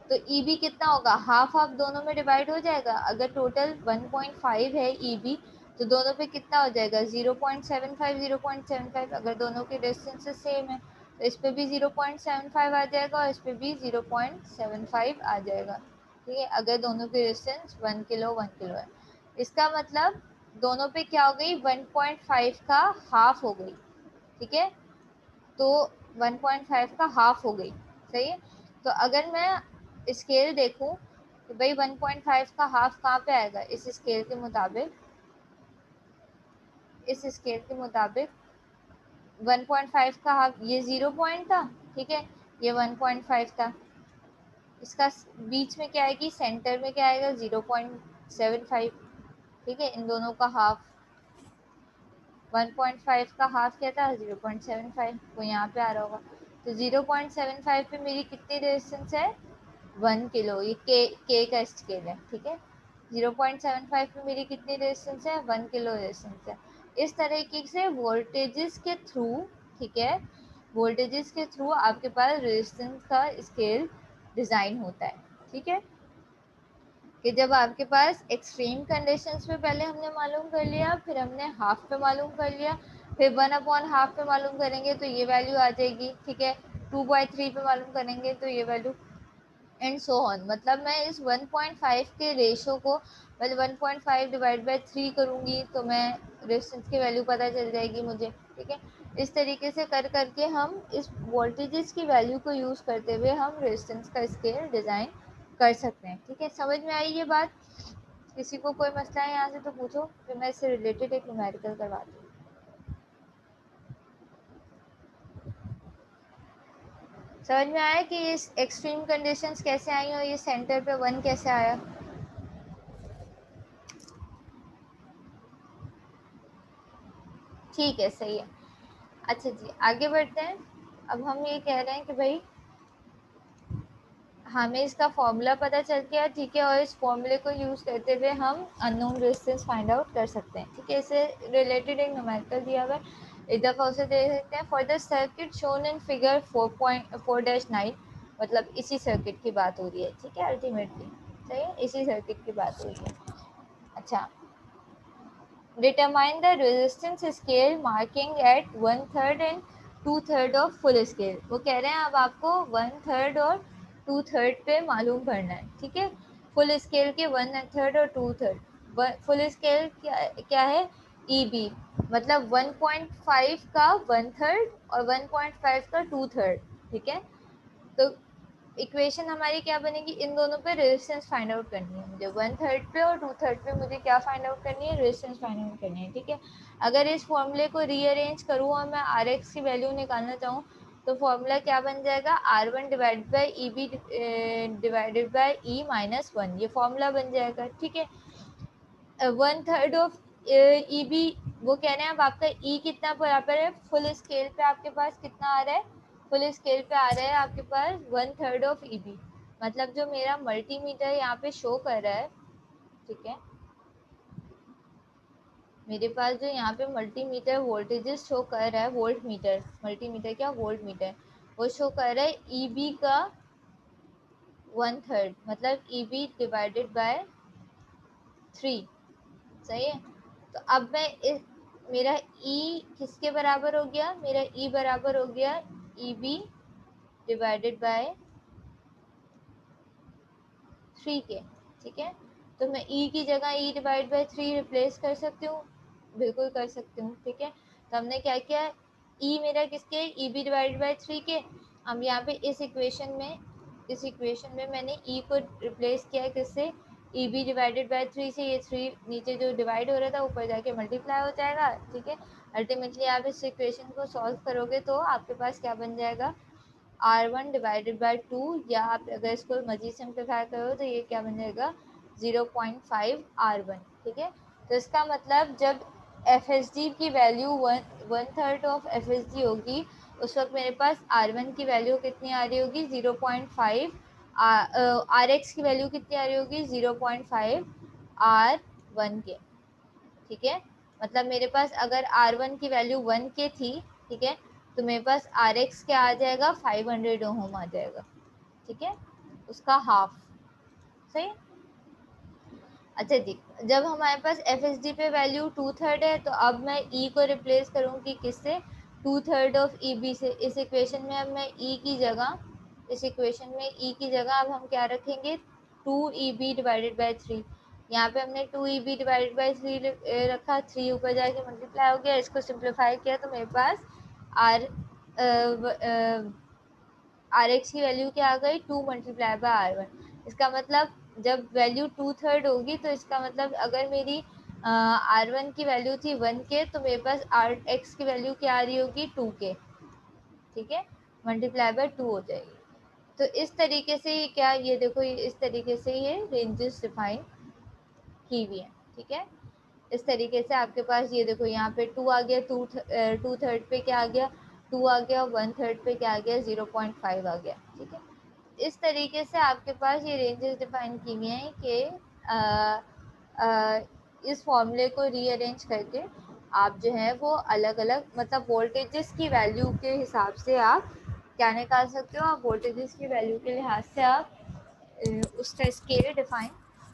तो EB कितना होगा, हाफ हाफ दोनों में डिवाइड हो जाएगा। अगर टोटल 1.5 है EB तो दोनों पे कितना हो जाएगा, 0.75 0.75। अगर दोनों के रेजिस्टेंस सेम है तो इस पे भी 0.75 आ जाएगा और इस पे भी 0.75 आ जाएगा, ठीक है। अगर दोनों की रेजिस्टेंस 1 किलो 1 किलो है, इसका मतलब दोनों पे क्या हो गई, 1.5 का हाफ हो गई, ठीक है। तो 1.5 का हाफ हो गई, सही है। तो अगर मैं स्केल देखूं तो भाई 1.5 का हाफ कहाँ पे आएगा, इस स्केल के मुताबिक, इस स्केल के मुताबिक 1.5 का हाफ ये 0 पॉइंट था, ठीक है, ये 1.5 था, इसका बीच में क्या आएगी, सेंटर में क्या आएगा, 0.75, ठीक है। इन दोनों का हाफ, 1.5 का हाफ क्या था, 0.75, वो यहाँ पे आ रहा होगा। तो 0.75 पे मेरी कितनी रेजिस्टेंस है, 1 किलो, ये के का स्केल है, ठीक है। 0.75 पे मेरी कितनी रेजिस्टेंस है, 1 किलो रेजिस्टेंस है। इस तरीके से वोल्टेजेस के थ्रू, ठीक है, वोल्टेजेस के थ्रू आपके पास रेजिस्टेंस का स्केल डिज़ाइन होता है, ठीक है। कि जब आपके पास एक्सट्रीम कंडीशंस पे पहले हमने मालूम कर लिया, फिर हमने हाफ पे मालूम कर लिया, फिर 1/हाफ पे मालूम करेंगे तो ये वैल्यू आ जाएगी, ठीक है। 2/3 पे मालूम करेंगे तो ये वैल्यू, एंड सो ऑन। मतलब मैं इस 1.5 के रेशो को, मतलब 1.5 डिवाइड बाई 3 करूँगी तो मैं रेजिस्टेंस की वैल्यू पता चल जाएगी मुझे, ठीक है। इस तरीके से कर करके हम इस वोल्टेजेस की वैल्यू को यूज़ करते हुए हम रेजिस्टेंस का स्केल डिज़ाइन कर सकते हैं, ठीक है। समझ में आई ये बात, किसी को कोई मसला है यहाँ से तो पूछो, फिर मैं इससे रिलेटेड एक न्यूमेरिकल करवाती हूँ। समझ में आया कि ये एक्सट्रीम कंडीशंस कैसे आई और ये सेंटर पे 1 कैसे आया। ठीक है, सही है। अच्छा जी, आगे बढ़ते हैं। अब हम ये कह रहे हैं कि भाई हमें इसका फॉर्मूला पता चल गया, ठीक है, और इस फॉर्मूले को यूज़ करते हुए हम अननोन रेजिस्टेंस फाइंड आउट कर सकते हैं, ठीक है। इससे रिलेटेड एक न्यूमेरिकल दिया हुआ है, एक दफ़ा उसे दे सकते हैं। For the circuit shown in figure 4.4-9, मतलब इसी सर्किट की बात हो रही है, ठीक है, अल्टीमेटली सही है, इसी सर्किट की बात हो रही है। अच्छा, determine the resistance scale marking at 1/3 and 2/3 of full scale। वो कह रहे हैं अब आपको 1/3 और 2/3 पे मालूम करना है, ठीक है। फुल स्केल के 1/3 और 2/3। फुल स्केल क्या क्या है, ई बी, मतलब 1.5 का 1/3 और 1.5 का 2/3, ठीक है। तो इक्वेशन हमारी क्या बनेगी, इन दोनों पे रेजिस्टेंस फाइंड आउट करनी है मुझे, 1/3 पे और 2/3 पे मुझे क्या फाइंड आउट करनी है, रेजिस्टेंस फाइंड आउट करनी है, ठीक है। अगर इस फॉर्मूले को रीअरेंज करूँ और मैं आर एक्स की वैल्यू निकालना चाहूँ तो फॉर्मूला क्या बन जाएगा, R1 divide by E B divided by E minus 1, ये फॉर्मूला बन जाएगा, ठीक है। 1/3 ऑफ ई बी, वो कह रहे हैं अब आपका ई कितना बराबर है, फुल स्केल पे आपके पास कितना आ रहा है, फुल स्केल पे आ रहा है आपके पास 1/3 ऑफ ई बी। मतलब जो मेरा मल्टीमीटर यहाँ पे शो कर रहा है, ठीक है, मेरे पास जो यहाँ पे मल्टीमीटर वोल्टेजेस शो कर रहा है, वोल्ट मीटर, मल्टीमीटर क्या वोल्ट मीटर, वो शो कर रहा है ईबी का 1/3, मतलब ईबी डिवाइडेड बाय 3। सही है। तो अब मैं मेरा ई किसके बराबर हो गया, मेरा ई बराबर हो गया ईबी डिवाइडेड बाय 3 के। ठीक है, तो मैं ई की जगह ई डिवाइड बाय 3 रिप्लेस कर सकती हूँ, बिल्कुल कर सकती हूँ। ठीक है, तो हमने क्या किया, ई मेरा किसके, ई बी डिवाइडेड बाय 3 के। अब यहाँ पे इस इक्वेशन में मैंने ई को रिप्लेस किया किससे, ई बी डिवाइडेड बाय 3 से। ये 3 नीचे जो डिवाइड हो रहा था ऊपर जाके मल्टीप्लाई हो जाएगा। ठीक है, अल्टीमेटली आप इस इक्वेशन को सॉल्व करोगे तो आपके पास क्या बन जाएगा, R1 डिवाइडेड बाय 2, या आप अगर इसको मजीद सिंप्लीफाई करो तो ये क्या बन जाएगा 0.5 R1। ठीक है, तो इसका मतलब जब FSD की वैल्यू 1/3 ऑफ FSD होगी उस वक्त मेरे पास R1 की वैल्यू कितनी आ रही होगी 0.5, RX की वैल्यू कितनी आ रही होगी 0.5 R1 के। ठीक है, मतलब मेरे पास अगर R1 की वैल्यू 1 के थी, ठीक है, तो मेरे पास RX क्या आ जाएगा 500 ओम आ जाएगा। ठीक है, उसका हाफ। सही। अच्छा जी, जब हमारे पास FSD पे वैल्यू 2/3 है तो अब मैं E को रिप्लेस करूँगी किससे, 2/3 ऑफ EB से। इस इक्वेशन में अब मैं E की जगह, इस इक्वेशन में E की जगह अब हम क्या रखेंगे 2EB डिवाइडेड बाई 3। यहाँ पे हमने 2EB डिवाइडेड बाई 3 रखा, 3 ऊपर जाके मल्टीप्लाई हो गया, इसको सिंप्लीफाई किया तो मेरे पास आर RX की वैल्यू क्या आ गई 2 मल्टीप्लाई बाय R1। इसका मतलब जब वैल्यू 2/3 होगी तो इसका मतलब अगर मेरी R1 की वैल्यू थी 1 के तो मेरे पास RX की वैल्यू क्या आ रही होगी 2 के। ठीक है, मल्टीप्लाई बाय 2 हो जाएगी। तो इस तरीके से ये क्या, ये देखो इस तरीके से ये रेंजेस डिफाइन की हुई है। ठीक है, इस तरीके से आपके पास ये देखो यहाँ पे 2 आ गया, 2/3 पे क्या आ गया 2 आ गया, 1/3 पे क्या आ गया 0.5 आ गया। ठीक है, इस तरीके से आपके पास ये रेंजेस डिफाइन की हुई हैं कि इस फॉर्मूले को रीअरेंज करके आप जो है वो अलग अलग मतलब वोल्टेजेस की वैल्यू के हिसाब से आप क्या निकाल सकते हो, आप वोल्टेजेस की वैल्यू के लिहाज से आप उसका स्केल डिफाइन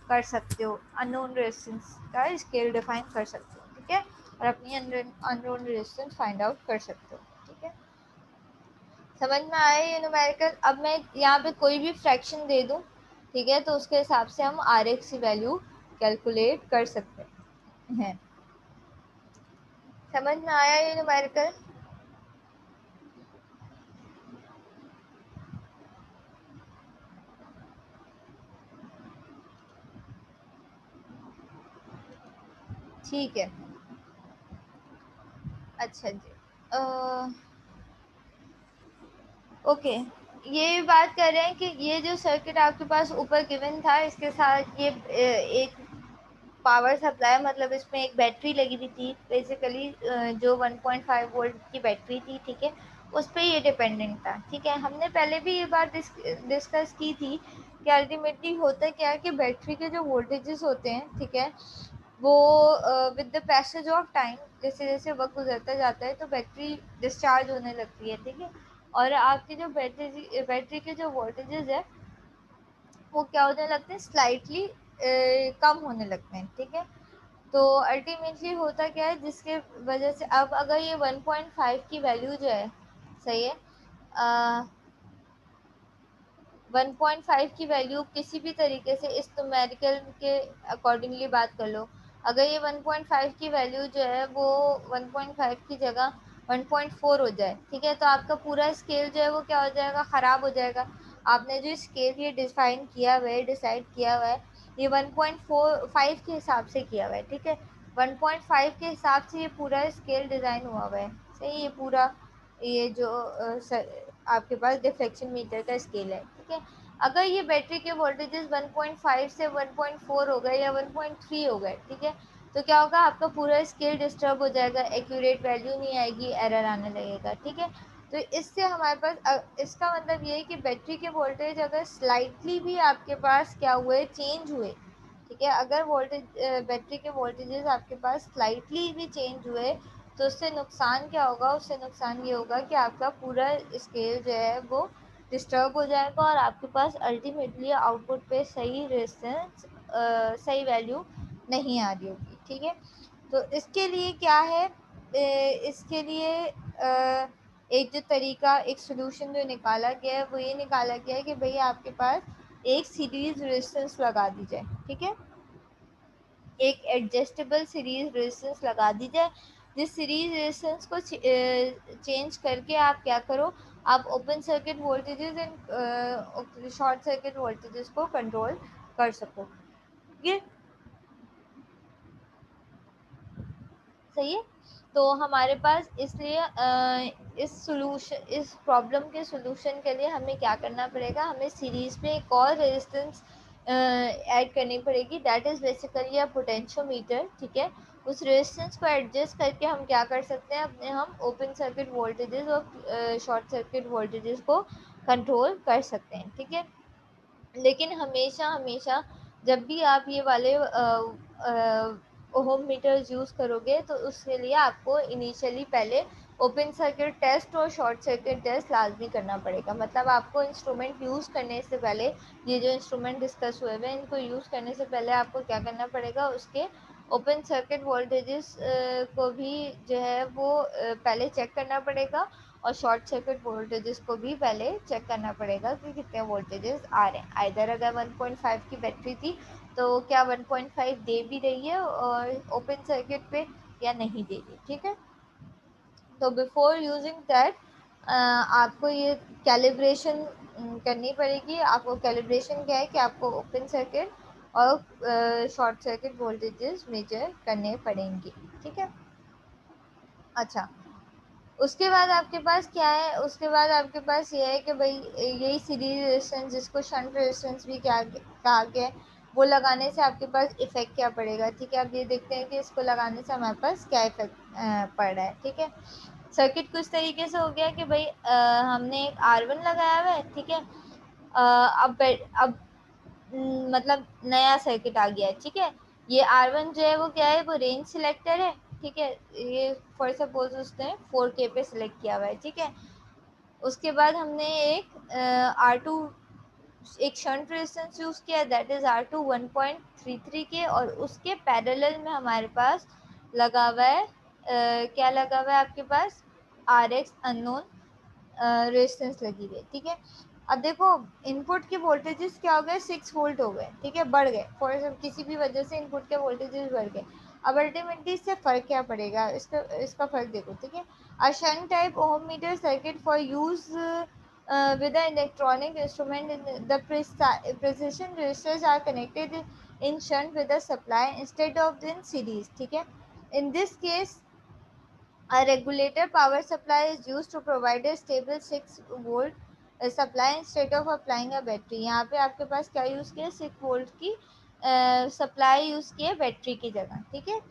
कर सकते हो, अननोन रेजिस्टेंस का स्केल डिफाइन कर सकते हो। ठीक है, और अपनी अननोन रेजिस्टेंस फाइंड आउट कर सकते हो। ठीक है, समझ में आया ये न्यूमेरिकल। अब मैं यहाँ पे कोई भी फ्रैक्शन दे दूँ, ठीक है, तो उसके हिसाब से हम RX की वैल्यू कैलकुलेट कर सकते हैं। समझ में आया ये न्यूमेरिकल। ठीक है, अच्छा जी, ओके, ये बात कर रहे हैं कि ये जो सर्किट आपके पास ऊपर गिवन था इसके साथ ये एक पावर सप्लाई, मतलब इसमें एक बैटरी लगी हुई थी बेसिकली, जो 1.5 वोल्ट की बैटरी थी। ठीक है, उस पर ये डिपेंडेंट था। ठीक है, हमने पहले भी ये बात डिस्कस की थी कि अल्टीमेटली होता क्या है कि बैटरी के जो वोल्टेजेस होते हैं, ठीक है, वो with the passage of time, जैसे जैसे वक्त गुजरता जाता है तो बैटरी डिस्चार्ज होने लगती है। ठीक है, और आपकी जो बैटरी के जो वोल्टेजेस है वो क्या होने लगते हैं, स्लाइटली कम होने लगते हैं। ठीक है, तो अल्टीमेटली होता क्या है जिसके वजह से अब अगर ये 1.5 की वैल्यू जो है, सही है, 1.5 की वैल्यू किसी भी तरीके से इस न्यूमेरिकल के अकॉर्डिंगली बात कर लो, अगर ये 1.5 की वैल्यू जो है वो 1.5 की जगह 1.4 हो जाए, ठीक है, तो आपका पूरा स्केल जो है वो क्या हो जाएगा, ख़राब हो जाएगा। आपने जो स्केल ये डिफाइन किया हुआ है, डिसाइड किया हुआ है, ये 1.45 के हिसाब से किया हुआ है। ठीक है, 1.5 के हिसाब से ये पूरा स्केल डिज़ाइन हुआ हुआ है। सही, ये पूरा ये जो आपके पास डिफ्लेक्शन मीटर का स्केल है। ठीक है, अगर ये बैटरी के वोल्टेजेस 1.5 से 1.4 हो गए या 1.3 हो गए, ठीक है, तो क्या होगा, आपका पूरा स्केल डिस्टर्ब हो जाएगा, एक्यूरेट वैल्यू नहीं आएगी, एरर आने लगेगा। ठीक है, तो इससे हमारे पास इसका मतलब ये है कि बैटरी के वोल्टेज अगर स्लाइटली भी आपके पास क्या हुए, चेंज हुए, ठीक है। अगर वोल्टेज बैटरी के वोल्टेजेस आपके पास स्लाइटली भी चेंज हुए तो उससे नुकसान क्या होगा, उससे नुकसान ये होगा कि आपका पूरा स्केल जो है वो डिस्टर्ब हो जाएगा और आपके पास अल्टीमेटली आउटपुट पे सही रेजिस्टेंस सही वैल्यू नहीं आ रही होगी। ठीक है। तो इसके लिए क्या है, इसके लिए एक जो तरीका, एक सोल्यूशन जो निकाला गया है वो ये निकाला गया है कि भैया आपके पास एक सीरीज रेजिस्टेंस लगा दी जाए। ठीक है। एक एडजस्टेबल सीरीज रेजिस्टेंस लगा दी जाए, जिस सीरीज रेजिस्टेंस को चेंज करके आप क्या करो, आप open circuit voltages and short circuit voltages को कंट्रोल कर सको। ये सही है। तो हमारे पास इसलिए इस प्रॉब्लम के सोल्यूशन के लिए हमें क्या करना पड़ेगा, हमें सीरीज में एक और रेजिस्टेंस ऐड करनी पड़ेगी, that is basically a potentiometer. ठीक है। उस रेजिस्टेंस को एडजस्ट करके हम क्या कर सकते हैं, अपने हम ओपन सर्किट वोल्टेजेस और शॉर्ट सर्किट वोल्टेजेस को कंट्रोल कर सकते हैं। ठीक है। लेकिन हमेशा हमेशा जब भी आप ये वाले ओहम मीटर्स यूज़ करोगे तो उसके लिए आपको इनिशियली पहले ओपन सर्किट टेस्ट और शॉर्ट सर्किट टेस्ट लाजमी करना पड़ेगा। मतलब आपको इंस्ट्रूमेंट यूज़ करने से पहले, ये जो इंस्ट्रूमेंट डिस्कस हुए हुए हैं इनको यूज़ करने से पहले आपको क्या करना पड़ेगा, उसके ओपन सर्किट वोल्टेजेस को भी जो है वो पहले चेक करना पड़ेगा और शॉर्ट सर्किट वोल्टेजेस को भी पहले चेक करना पड़ेगा कि कितने वोल्टेजेस आ रहे हैं। आइदर अगर 1.5 की बैटरी थी तो क्या 1.5 दे भी रही है और ओपन सर्किट पे या नहीं दे रही। ठीक है। तो बिफोर यूजिंग दैट आपको ये कैलिब्रेशन करनी पड़ेगी। आपको कैलिब्रेशन क्या है कि आपको ओपन सर्किट और शॉर्ट सर्किट वोल्टेजेस मेजर करने पड़ेंगे। ठीक है। अच्छा, उसके बाद आपके पास क्या है, उसके बाद आपके पास ये है कि भाई यही सीरीज रेजिस्टेंस जिसको शंट रेजिस्टेंस भी क्या कहा गया है, वो लगाने से आपके पास इफेक्ट क्या पड़ेगा। ठीक है। अब ये देखते हैं कि इसको लगाने से हमारे पास क्या इफेक्ट पड़ रहा है। ठीक है। सर्किट कुछ तरीके से हो गया कि भाई हमने एक R1 लगाया हुआ है। ठीक है। अब मतलब नया सर्किट आ गया है। ठीक है। ये R1 जो है वो क्या है, वो रेंज सिलेक्टर है। ठीक है। ये फॉर सपोज उसने 4K पे सिलेक्ट किया हुआ है। ठीक है। उसके बाद हमने एक R2 एक शंट रेजिस्टेंस यूज़ किया, दैट इज़ R2 1.33 के, और उसके पैरेलल में हमारे पास लगा हुआ है क्या लगा हुआ है आपके पास, RX अननोन रेजिस्टेंस लगी हुई है। ठीक है। अब देखो इनपुट के वोल्टेजेस क्या हो गए, 6 वोल्ट हो गए। ठीक है। बढ़ गए फॉर किसी भी वजह से इनपुट के वोल्टेजेस बढ़ गए। अब अल्टीमेटली इससे फ़र्क क्या पड़ेगा, इसका फ़र्क देखो। ठीक है। A shunt type ohmmeter circuit for use with the electronic instrument the precision resistors are connected in shunt with the supply instead of in series. ठीक है। In this case a regulator power supply is used to provide a stable 6 volt supply instead of applying a battery. यहाँ पे आपके पास क्या use किया, 6 volt की supply use की है बैटरी की जगह। ठीक है।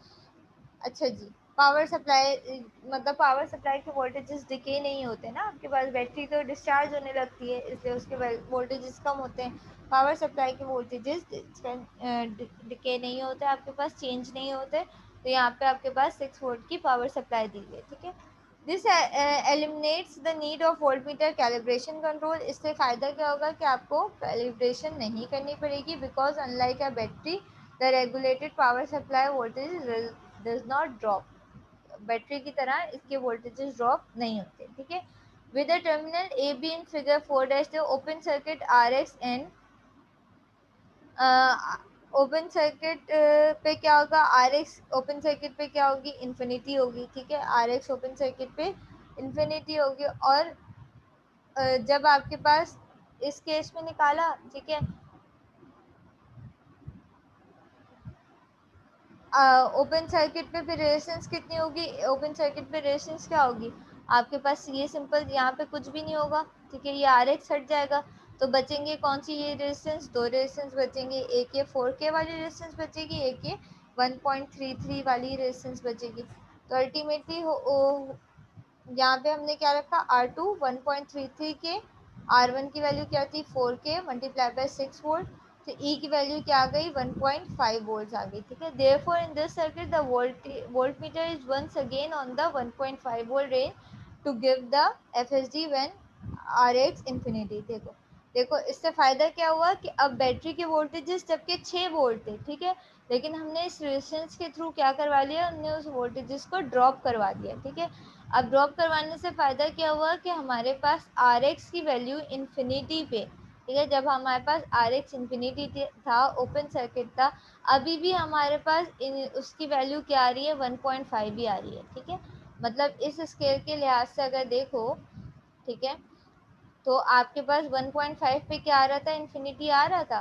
अच्छा जी, पावर सप्लाई मतलब पावर सप्लाई के वोल्टेजेस डिके नहीं होते ना आपके पास, बैटरी तो डिस्चार्ज होने लगती है इसलिए उसके वोल्टेजेस कम होते हैं। पावर सप्लाई के वोल्टेजेस डिके नहीं होते आपके पास, चेंज नहीं होते। तो यहाँ पे आपके पास 6 वोल्ट की पावर सप्लाई दी है। ठीक है। This eliminates the need of voltmeter calibration control. इससे फ़ायदा क्या होगा कि आपको कैलिब्रेशन नहीं करनी पड़ेगी, because unlike a battery the regulated power supply voltage does not drop. Battery की तरह इसके वोल्टेजेस ड्रॉप नहीं होते। ठीक है। With the terminal A B in figure 4 the open circuit R X and open circuit पे क्या होगा, आर एक्स ओपन सर्किट पे क्या होगी, इन्फिनिटी होगी। ठीक है। आर एक्स ओपन सर्किट पे इन्फिनिटी होगी। और जब आपके पास इस केस में निकाला, ठीक है, ओपन सर्किट पे फिर रेजिस्टेंस कितनी होगी, ओपन सर्किट पे रेजिस्टेंस क्या होगी आपके पास, ये सिंपल, यहाँ पे कुछ भी नहीं होगा। ठीक है। ये आर एक्स हट जाएगा तो बचेंगे कौन सी, ये रेजिस्टेंस, दो रेजिस्टेंस बचेंगे, एक ये 4K वाली रेजिस्टेंस बचेगी, एक ये 1.33 वाली रेजिस्टेंस बचेगी। तो अल्टीमेटली यहाँ पे हमने क्या रखा, R2 1.33 के, R1 की वैल्यू क्या थी 4K मल्टीप्लाई बाय 6 वोल्ट। तो E की वैल्यू क्या आ गई 1.5 वोल्ट आ गई, ठीक है। Therefore in this circuit the voltmeter is once again on the 1.5 volt range to give the FSD when Rx infinity. देखो देखो इससे फायदा क्या हुआ कि अब बैटरी के वोल्टेजेस जबकि 6 वोल्ट थे, ठीक है, लेकिन हमने इस रेजिस्टेंस के थ्रू क्या करवा लिया, हमने उस वोल्टेजेस को ड्रॉप करवा दिया, ठीक है। अब ड्रॉप करवाने से फ़ायदा क्या हुआ कि हमारे पास Rx की वैल्यू इन्फिनिटी पे, ठीक है, जब हमारे पास Rx इन्फिनिटी था, ओपन सर्किट था, अभी भी हमारे पास उसकी वैल्यू क्या आ रही है 1.5 भी आ रही है, ठीक है। मतलब इस स्केल के लिहाज से अगर देखो, ठीक है, तो आपके पास 1.5 पे क्या आ रहा था, इन्फिनिटी आ रहा था,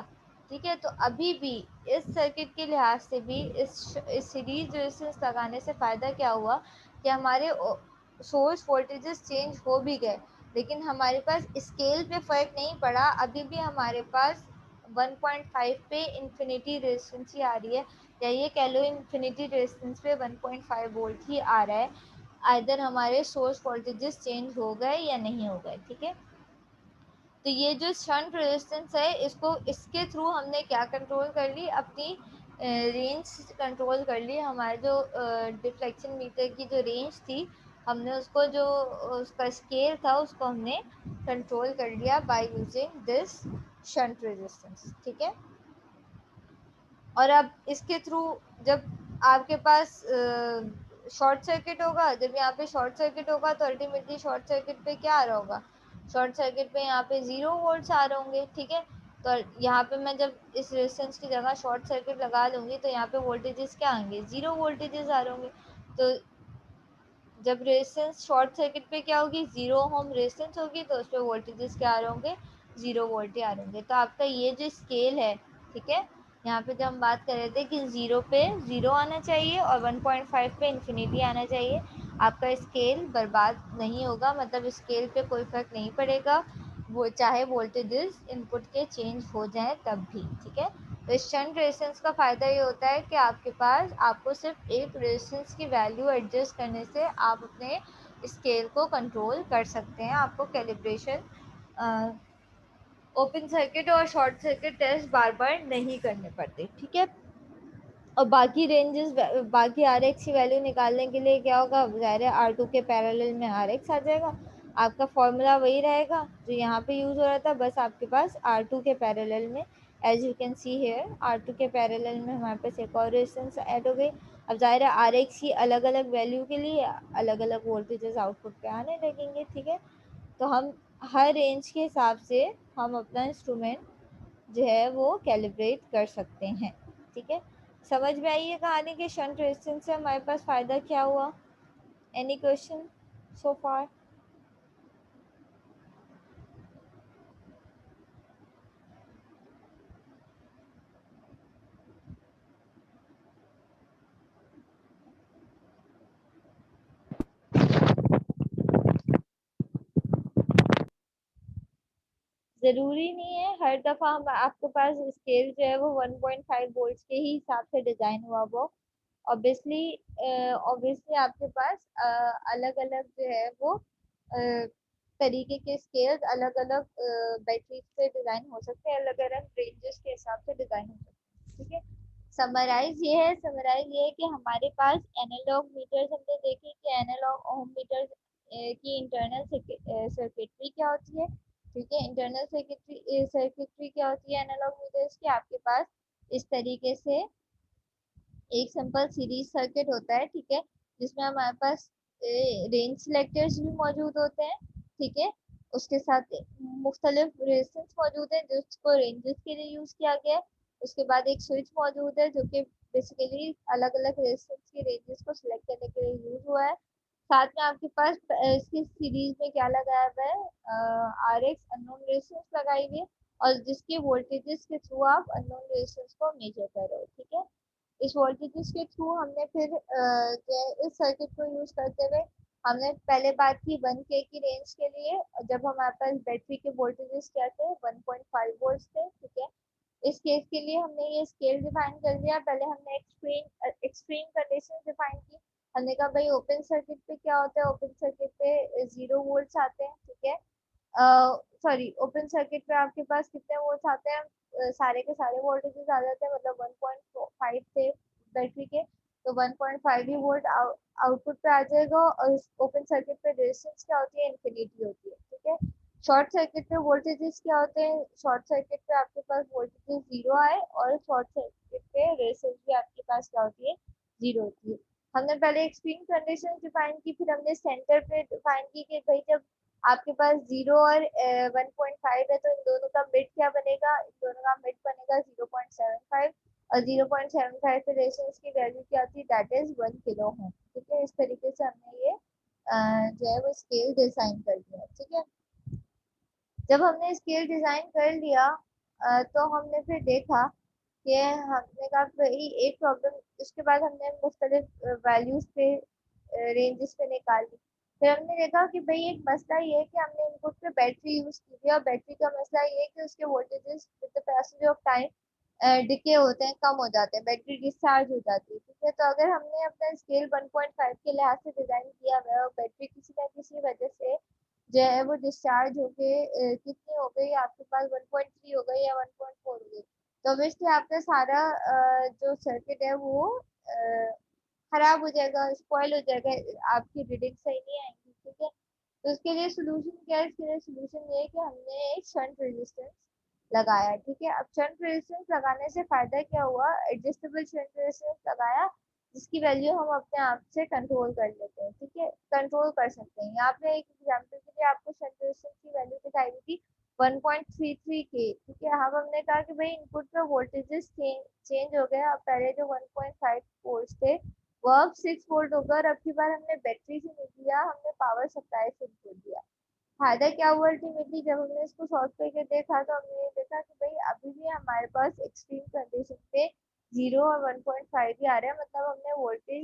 ठीक है। तो अभी भी इस सर्किट के लिहाज से भी इस सीरीज रेजिस्टेंस लगाने से फ़ायदा क्या हुआ कि हमारे सोर्स वोल्टेजेस चेंज हो भी गए, लेकिन हमारे पास स्केल पे फ़र्क नहीं पड़ा, अभी भी हमारे पास 1.5 पे इन्फिनिटी रेजिस्टेंस ही आ रही है, या ये कह लो इन्फिनिटी रेजिस्टेंस पे 1.5 वोल्ट ही आ रहा है, आइदर हमारे सोर्स वोल्टेजेस चेंज हो गए या नहीं हो गए, ठीक है। तो ये जो शंट रेजिस्टेंस है, इसको इसके थ्रू हमने क्या कंट्रोल कर ली, अपनी रेंज कंट्रोल कर ली। हमारे जो डिफ्लेक्शन मीटर की जो रेंज थी, हमने उसको जो उसका स्केल था उसको हमने कंट्रोल कर लिया by using this shunt resistance, ठीक है। और अब इसके थ्रू जब आपके पास शॉर्ट सर्किट होगा, जब यहाँ पे शॉर्ट सर्किट होगा तो अल्टीमेटली शॉर्ट सर्किट पे क्या आ रहा होगा, शॉर्ट सर्किट पे यहाँ पे 0 वोल्ट्स आ रहे होंगे, ठीक है। तो यहाँ पे मैं जब इस रेजिस्टेंस की जगह शॉर्ट सर्किट लगा लूँगी तो यहाँ पे वोल्टेजेस क्या आएंगे, 0 वोल्टेजेस आ रहे होंगे। तो जब रेजिस्टेंस शॉर्ट सर्किट पे क्या होगी, 0 ओम रेजिस्टेंस होगी, तो उस पर वोल्टेजेस क्या आ रहे होंगे, 0 वोल्ट ही आ रहे होंगे। तो आपका ये जो स्केल है, ठीक है, यहाँ पे जब हम बात कर रहे थे कि 0 पे 0 आना चाहिए और 1.5 पे इन्फिनिटी आना चाहिए, आपका स्केल बर्बाद नहीं होगा, मतलब स्केल पे कोई फ़र्क नहीं पड़ेगा, वो चाहे वोल्टेजेस इनपुट के चेंज हो जाएं तब भी, ठीक है। तो इस शंट रेजिस्टेंस का फ़ायदा ये होता है कि आपके पास आपको सिर्फ एक रेजिस्टेंस की वैल्यू एडजस्ट करने से आप अपने स्केल को कंट्रोल कर सकते हैं, आपको कैलिब्रेशन ओपन सर्किट और शॉर्ट सर्किट टेस्ट बार बार नहीं करने पड़ते, ठीक है। और बाकी रेंजेस, बाकी Rx की वैल्यू निकालने के लिए क्या होगा, ज़ाहिर है R2 के पैरेलल में Rx आ जाएगा, आपका फॉर्मूला वही रहेगा जो यहाँ पे यूज़ हो रहा था, बस आपके पास R2 के पैरेलल में, as you can see here, R2 के पैरेलल में हमारे पास एक और रेजिस्टेंस ऐड हो गई। अब ज़ाहिर है Rx की अलग अलग वैल्यू के लिए अलग अलग वोल्टेजेस आउटपुट पे आने लगेंगे, ठीक है। तो हम हर रेंज के हिसाब से हम अपना इंस्ट्रूमेंट जो है वो कैलिब्रेट कर सकते हैं, ठीक है। समझ में आई है कहानी कि शंट रेजिस्टेंस से हमारे पास फ़ायदा क्या हुआ। एनी क्वेश्चन सो फार। ज़रूरी नहीं है हर दफ़ा हम आपके पास स्केल जो है वो 1.5 वोल्ट्स के ही हिसाब से डिज़ाइन हुआ वो, ऑब्वियसली ऑब्वियसली आपके पास अलग अलग जो है वो तरीके के स्केल्स अलग अलग बैटरीज पे डिज़ाइन हो सकते हैं, अलग अलग रेंजेस के हिसाब से डिज़ाइन हो सकते हैं, ठीक है। समराइज ये है कि हमारे पास एनालॉग मीटर्स हमने देखे कि एनालॉग ओम मीटर्स की इंटरनल सर्किटरी क्या होती है, ठीक है। इंटरनल सर्किटरी क्या होती है एनालॉग मीटर्स की, आपके पास इस तरीके से एक सिंपल सीरीज सर्किट होता है, ठीक है, जिसमें हमारे पास रेंज सिलेक्टर्स भी मौजूद होते हैं, ठीक है। उसके साथ मुख्तलिफ रेजिस्टेंस मौजूद है जिसको रेंजेस के लिए यूज़ किया गया है। उसके बाद एक स्विच मौजूद है जो कि बेसिकली अलग अलग रेजिस्टेंस की रेंजेस को सिलेक्ट करने के लिए यूज़ हुआ है। साथ में आपके पास इसकी सीरीज में क्या लगाया हुआ है, RX अननोन रेजिस्टेंस लगाई हुई है, और जिसके वोल्टेजेस के थ्रू आप अननोन रेजिस्टेंस को मेजर कर रहे हो, ठीक है। इस वोल्टेजेस के थ्रू हमने फिर जो है इस सर्किट को यूज करते हुए हमने पहले बात की 1K की रेंज के लिए, जब हमारे पास बैटरी के वोल्टेजेस क्या थे 1.5 वोल्ट थे, ठीक है। इस केस के लिए हमने ये स्केल डिफाइन कर दिया, पहले हमने एक्सट्रीम कंडीशन डिफाइन की। हमने कहा भाई ओपन सर्किट पे क्या होता है, ओपन सर्किट पे 0 वोल्ट्स आते हैं, ठीक है। सॉरी ओपन सर्किट पे आपके पास कितने वोल्ट आते हैं, सारे के सारे वोल्टेजेस आ जाते हैं, मतलब 1.5 थे बैटरी के, तो 1.5 ही वोल्ट आउटपुट पे आ जाएगा। और ओपन सर्किट पे रेजिस्टेंस क्या होती है, इन्फिनिटी होती है, ठीक है। शॉर्ट सर्किट पे वोल्टेजेस क्या होते हैं, शॉर्ट सर्किट पे आपके पास वोल्टेजेस जीरो आए, और शॉर्ट सर्किट पे रेजिस्टेंस भी आपके पास क्या होती है, जीरो होती है। हमने पहले एक्सट्रीम कंडीशन डिफाइन की, फिर हमने सेंटर पे डिफाइन की कि भाई जब आपके पास 0 और 1.5 है, तो इन दोनों का मिड क्या बनेगा, इन दोनों का मिड बनेगा 0.75, और 0.75 पे रेजिस्टेंस की वैल्यू क्या आती है, दैट इज 1 किलो ओम, ठीक है। इस तरीके से हमने ये जो है वो स्केल डिजाइन कर दिया, ठीक है। जब हमने स्केल डिजाइन कर लिया तो हमने फिर देखा कि हमने कहा भाई एक प्रॉब्लम, उसके बाद हमने मुख्तलिफ वैल्यूज पे रेंजेस पे निकाल ली। फिर हमने देखा कि भाई एक मसला ये है कि हमने इनपुट पे बैटरी यूज की थी, और बैटरी का मसला ये है कि उसके voltages with the passage of time decay होते हैं, कम हो जाते हैं, बैटरी डिस्चार्ज हो जाती है, ठीक है। तो अगर हमने अपना स्केल 1.5 के लिहाज से डिजाइन किया हुआ है, और बैटरी किसी ना किसी वजह से जो है वो डिस्चार्ज होके कितनी हो गई आपके पास, 1.3 हो गई या 1.4 हो गई, तो ऑब्वियसली आपका सारा जो सर्किट है वो खराब हो जाएगा, स्पॉइल हो जाएगा, आपकी रीडिंग सही नहीं आएंगी, ठीक है। तो इसके लिए सोल्यूशन क्या है, इसके लिए सोल्यूशन ये है कि हमने एक शंट रेजिस्टेंस लगाया, ठीक है। अब शंट रेजिस्टेंस लगाने से फायदा क्या हुआ, एडजस्टेबल शंट रेजिस्टेंस लगाया, जिसकी वैल्यू हम अपने आप से कंट्रोल कर लेते हैं, ठीक है, कंट्रोल कर सकते हैं। यहाँ पे एक एग्जांपल के लिए आपको शंट रेजिस्टेंस की वैल्यू दिखाई दी थी 1.33 के, ठीक है। अब हमने कहा कि भाई इनपुट पे वोल्टेजेस चेंज हो गए, अब पहले जो 1.5 वोल्ट थे वो अब 6 वोल्ट होगा, और अब की बार हमने बैटरी से नहीं दिया, हमने पावर सप्लाई से जोड़ दिया। फायदा क्या हुआ अल्टीमेटली, जब हमने इसको सॉल्व करके देखा तो हमने ये देखा कि भाई अभी भी हमारे पास एक्सट्रीम कंडीशन पे 0 और 1.5 भी आ रहे हैं, मतलब हमने वोल्टेज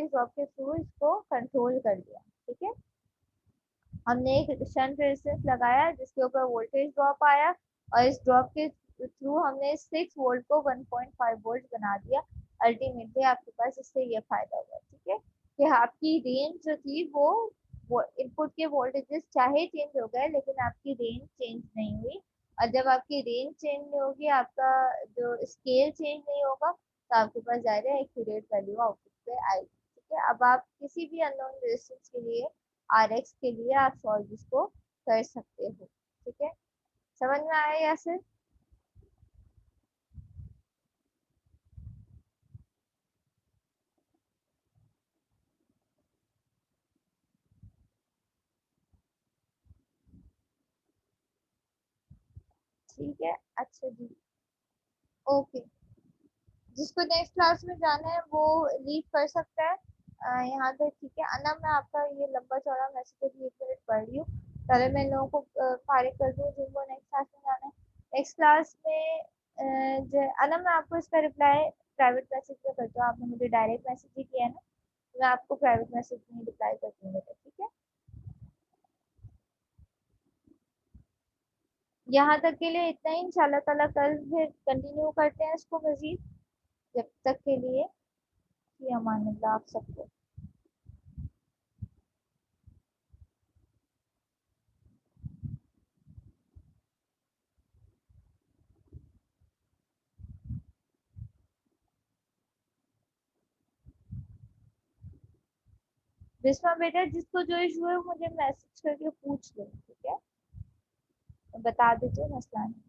ड्रॉप के थ्रू इसको कंट्रोल कर दिया, ठीक है। हमने एक शंट रेजिस्टेंस लगाया जिसके ऊपर वोल्टेज ड्रॉप आया, और इस ड्रॉप के थ्रू हमने 6 वोल्ट को 1.5 वोल्ट बना दिया। अल्टीमेटली आपके पास इससे ये फायदा हुआ, ठीक है, कि आपकी रेंज जो थी वो इनपुट के वोल्टेजेस चाहे चेंज हो गए, लेकिन आपकी रेंज चेंज नहीं हुई। और जब आपकी रेंज चेंज नहीं होगी, आपका जो स्केल चेंज नहीं होगा, तो आपके पास ज़्यादा एक्यूरेट वैल्यू आउटपुट पे आएगी, ठीक है। अब आप किसी भी अननोन रेजिस्टेंस के लिए RX के लिए आप सॉल्व इसको कर सकते हो, ठीक है। समझ में आया या फिर, ठीक है, अच्छा जी, ओके। जिसको नेक्स्ट क्लास में जाना है वो लीव कर सकता है यहाँ तक, ठीक है। अना मैं आपका ये लंबा चौड़ा मैसेज अभी 1 मिनट पढ़ रही हूँ, पहले मैं इन लोगों को फारिग कर दूँ जिनको नेक्स्ट क्लास में जाना है। नेक्स्ट क्लास में जो अना मैं आपको इसका रिप्लाई प्राइवेट मैसेज में करती हूँ, आपने मुझे डायरेक्ट मैसेज ही किया है ना, तो मैं आपको प्राइवेट मैसेज में रिप्लाई करती हूँ बेटा, ठीक है। यहाँ तक के लिए इतना ही, इंशाल्लाह ताला कल फिर कंटिन्यू करते हैं इसको मजीद। जब तक के लिए कि अमान अल्लाह आप सबको। बिस्मा बेटा जिसको जो इशू है मुझे मैसेज करके पूछ लो, ठीक है, बता दीजिए, मसला नहीं।